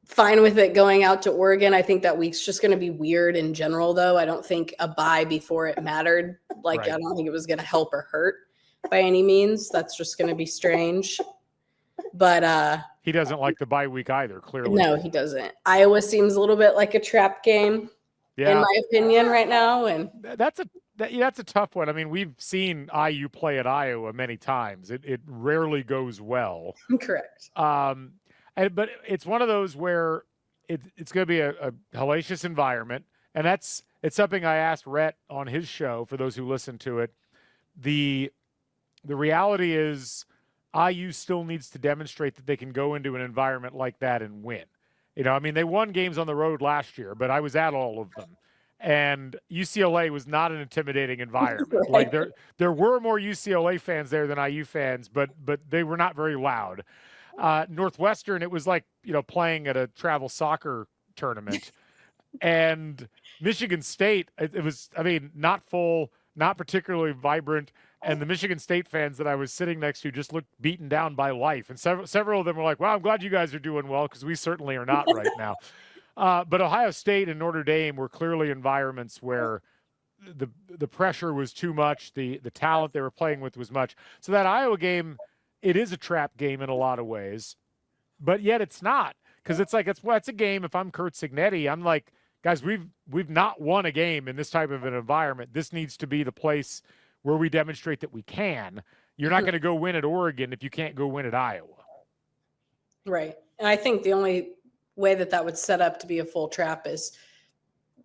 Fine with it going out to Oregon. I think that week's just going to be weird in general, though. I don't think a bye before it mattered. Right. I don't think it was going to help or hurt by any means. That's just going to be strange. But he doesn't like the bye week either, clearly. No, he doesn't. Iowa seems a little bit like a trap game. Yeah. In my opinion right now. And that's that's a tough one. I mean, we've seen IU play at Iowa many times. It rarely goes well. Correct. But it's one of those where it's going to be a hellacious environment, and it's something I asked Rhett on his show. For those who listen to it, the reality is IU still needs to demonstrate that they can go into an environment like that and win. I mean, they won games on the road last year, but I was at all of them. And UCLA was not an intimidating environment. Like there were more UCLA fans there than IU fans, but they were not very loud. Northwestern, it was like, playing at a travel soccer tournament. And Michigan State, it was, I mean, not full, not particularly vibrant. And the Michigan State fans that I was sitting next to just looked beaten down by life. And several of them were like, "Wow, I'm glad you guys are doing well, because we certainly are not right now." But Ohio State and Notre Dame were clearly environments where the pressure was too much, the talent they were playing with was much. So that Iowa game, it is a trap game in a lot of ways, but yet it's not, because it's like it's a game. If I'm Kurt Signetti, I'm like, guys, we've not won a game in this type of an environment. This needs to be the place where we demonstrate that we can. You're not going to go win at Oregon if you can't go win at Iowa. Right. And I think the only way that would set up to be a full trap is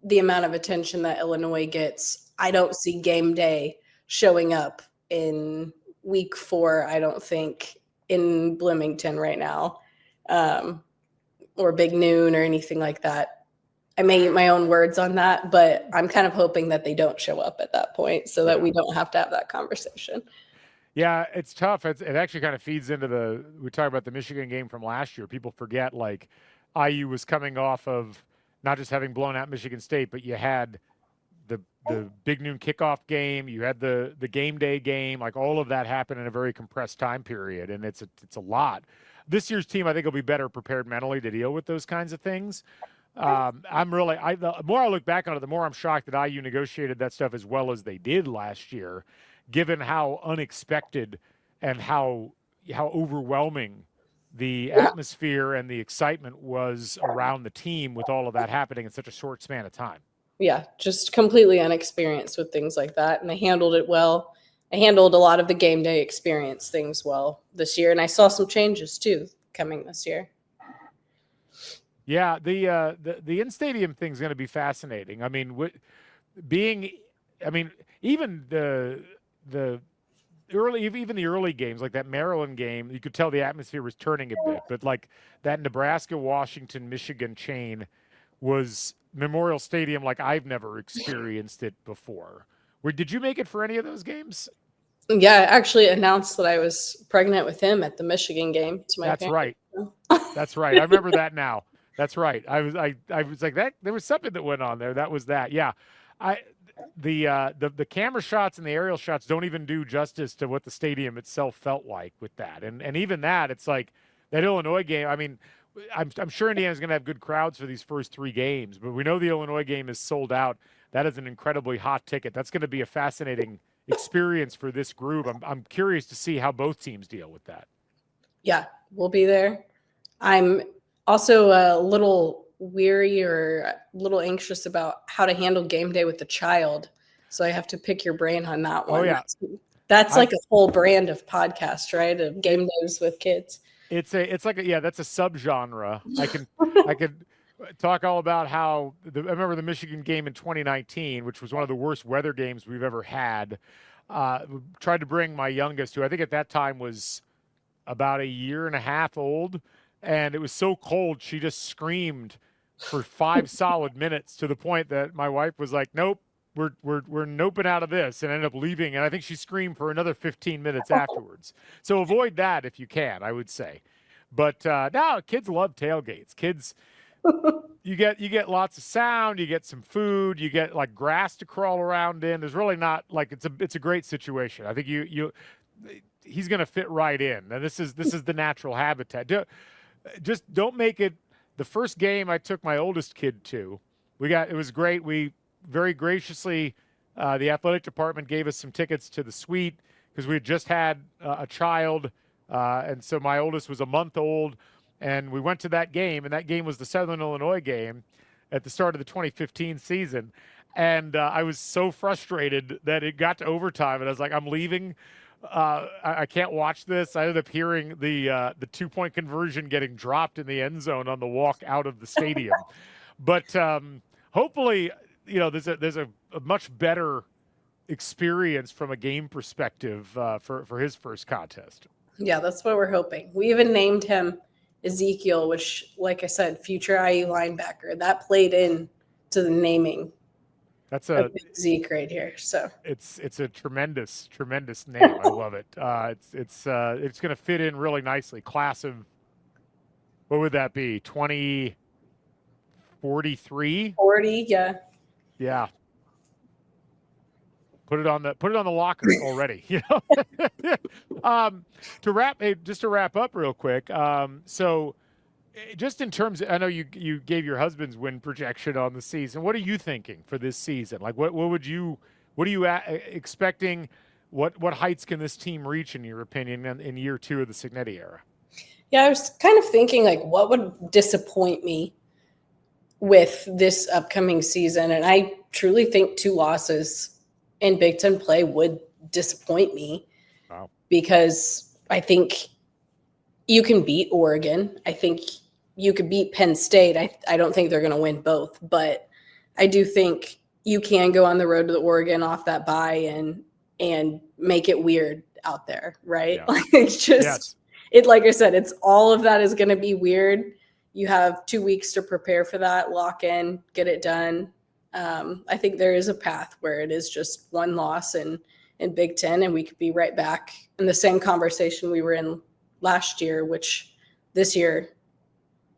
the amount of attention that Illinois gets. I don't see game day showing up in week 4, I don't think, in Bloomington right now, or Big Noon or anything like that. I may eat my own words on that, but I'm kind of hoping that they don't show up at that point so that we don't have to have that conversation. Yeah, it's tough. It actually kind of feeds into we talk about the Michigan game from last year. People forget, like, IU was coming off of not just having blown out Michigan State, but you had the Big Noon kickoff game, you had the game day game, like all of that happened in a very compressed time period, and it's a lot. This year's team, I think, will be better prepared mentally to deal with those kinds of things. The more I look back on it, the more I'm shocked that IU negotiated that stuff as well as they did last year, given how unexpected and how overwhelming the atmosphere and the excitement was around the team with all of that happening in such a short span of time. Yeah, just completely unexperienced with things like that, and they handled it well. I handled a lot of the game day experience things well this year, and I saw some changes too coming this year. Yeah, the in-stadium thing is going to be fascinating. I mean, even the early games, like that Maryland game, you could tell the atmosphere was turning a bit. But like that Nebraska, Washington, Michigan chain was Memorial Stadium like I've never experienced it before. Did you make it for any of those games? Yeah, I actually announced that I was pregnant with him at the Michigan game to my That's parents. right. That's right. I remember that now. That's right. I was like that. There was something that went on there. That was that. Yeah. The camera shots and the aerial shots don't even do justice to what the stadium itself felt like with that. And even that, it's like that Illinois game. I mean, I'm sure Indiana's going to have good crowds for these first 3 games, but we know the Illinois game is sold out. That is an incredibly hot ticket. That's going to be a fascinating experience for this group. I'm curious to see how both teams deal with that. Yeah, we'll be there. I'm also a little weary or a little anxious about how to handle game day with the child. So I have to pick your brain on that one. Oh, yeah. That's like a whole brand of podcast, right? Of game days with kids. It's like that's a subgenre. I could talk all about how I remember the Michigan game in 2019, which was one of the worst weather games we've ever had. Tried to bring my youngest, who I think at that time was about 1.5 years old, and it was so cold she just screamed for 5 solid minutes, to the point that my wife was like, "Nope, we're noping out of this," and ended up leaving. And I think she screamed for another 15 minutes afterwards. So avoid that if you can, I would say. But now kids love tailgates. Kids, you get lots of sound, you get some food, you get like grass to crawl around in. There's really not like it's a great situation. I think he's going to fit right in. And this is the natural habitat. Just don't make it. The first game I took my oldest kid to, it was great. We very graciously, the athletic department gave us some tickets to the suite because we had just had a child. And so my oldest was a month old, and we went to that game, and that game was the Southern Illinois game. at the start of the 2015 season. And I was so frustrated that it got to overtime, and I was like, I'm leaving. I can't watch this. I ended up hearing the 2-point conversion getting dropped in the end zone on the walk out of the stadium. But hopefully, there's a much better experience from a game perspective for his first contest. Yeah, that's what we're hoping. We even named him Ezekiel, which, like I said, future IU linebacker. That played in to the naming. That's a big Zeke right here. So it's a tremendous name. I love it. It's going to fit in really nicely. Class of, what would that be? 2043? 40, yeah. Yeah. Put it on the locker already. To wrap up real quick. So just in terms of, I know you gave your husband's win projection on the season. What are you thinking for this season? Like, what are you expecting? What heights can this team reach, in your opinion, in year 2 of the Signetti era? Yeah, I was kind of thinking, like, what would disappoint me with this upcoming season? And I truly think 2 losses in Big Ten play would disappoint me. Wow. Because I think you can beat Oregon. I think you could beat Penn State. I don't think they're going to win both, but I do think you can go on the road to the Oregon off that bye and make it weird out there, right? Yeah. Like, it's just like I said, it's all of that is going to be weird. You have 2 weeks to prepare for that, lock in, get it done. I think there is a path where it is just 1 loss in Big Ten, and we could be right back in the same conversation we were in last year, which this year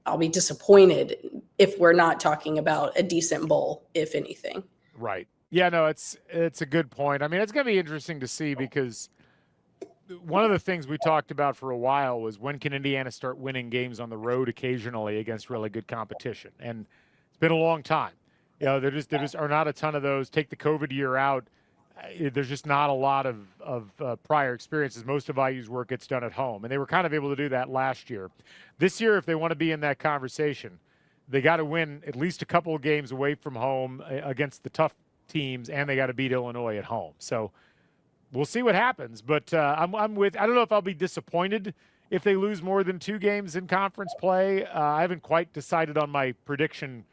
I'll be disappointed if we're not talking about a decent bowl, if anything. Right. Yeah, no, it's a good point. I mean, it's going to be interesting to see, because one of the things we talked about for a while was, when can Indiana start winning games on the road occasionally against really good competition? And it's been a long time. There just are not a ton of those. Take the COVID year out, there's just not a lot of prior experiences. Most of IU's work gets done at home, and they were kind of able to do that last year. This year, if they want to be in that conversation, they got to win at least a couple of games away from home against the tough teams, and they got to beat Illinois at home. So we'll see what happens. But I don't know if I'll be disappointed if they lose more than 2 games in conference play. I haven't quite decided on my prediction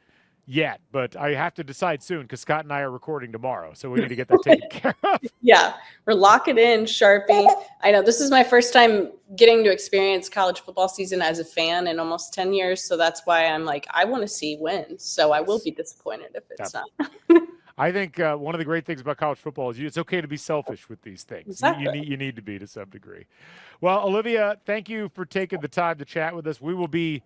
yet, but I have to decide soon, because Scott and I are recording tomorrow, so we need to get that taken care of. Yeah, we're locking in, Sharpie. I know this is my first time getting to experience college football season as a fan in almost 10 years, so that's why I'm like, I want to see wins, so I will be disappointed if it's not. I think one of the great things about college football is it's okay to be selfish with these things. Exactly. You need to be, to some degree. Well, Olivia, thank you for taking the time to chat with us. We will be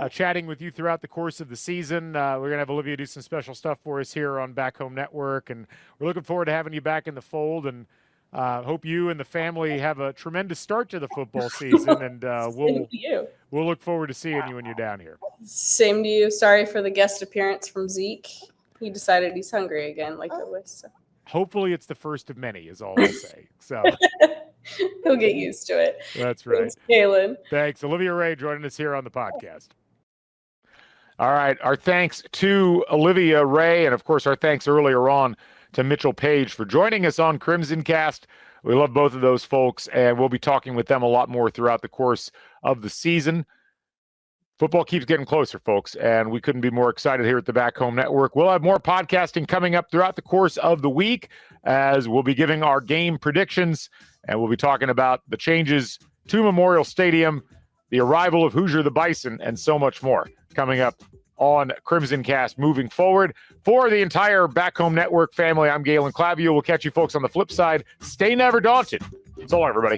chatting with you throughout the course of the season. We're going to have Olivia do some special stuff for us here on Back Home Network, and we're looking forward to having you back in the fold, and hope you and the family have a tremendous start to the football season, and we'll look forward to seeing you when you're down here. Same to you. Sorry for the guest appearance from Zeke. He decided he's hungry again, like always. So. Hopefully it's the first of many, is all I'll say. So he'll get used to it. That's right. Thanks, Galen. Thanks. Olivia Ray joining us here on the podcast. All right. Our thanks to Olivia Ray, and of course our thanks earlier on to Mitchell Paige for joining us on CrimsonCast. We love both of those folks, and we'll be talking with them a lot more throughout the course of the season. Football keeps getting closer, folks, and we couldn't be more excited here at the Back Home Network. We'll have more podcasting coming up throughout the course of the week, as we'll be giving our game predictions, and we'll be talking about the changes to Memorial Stadium, the arrival of Hoosier the Bison, and so much more coming up on CrimsonCast moving forward. For the entire Back Home Network family, I'm Galen Clavio. We'll catch you folks on the flip side. Stay never daunted. So long, everybody.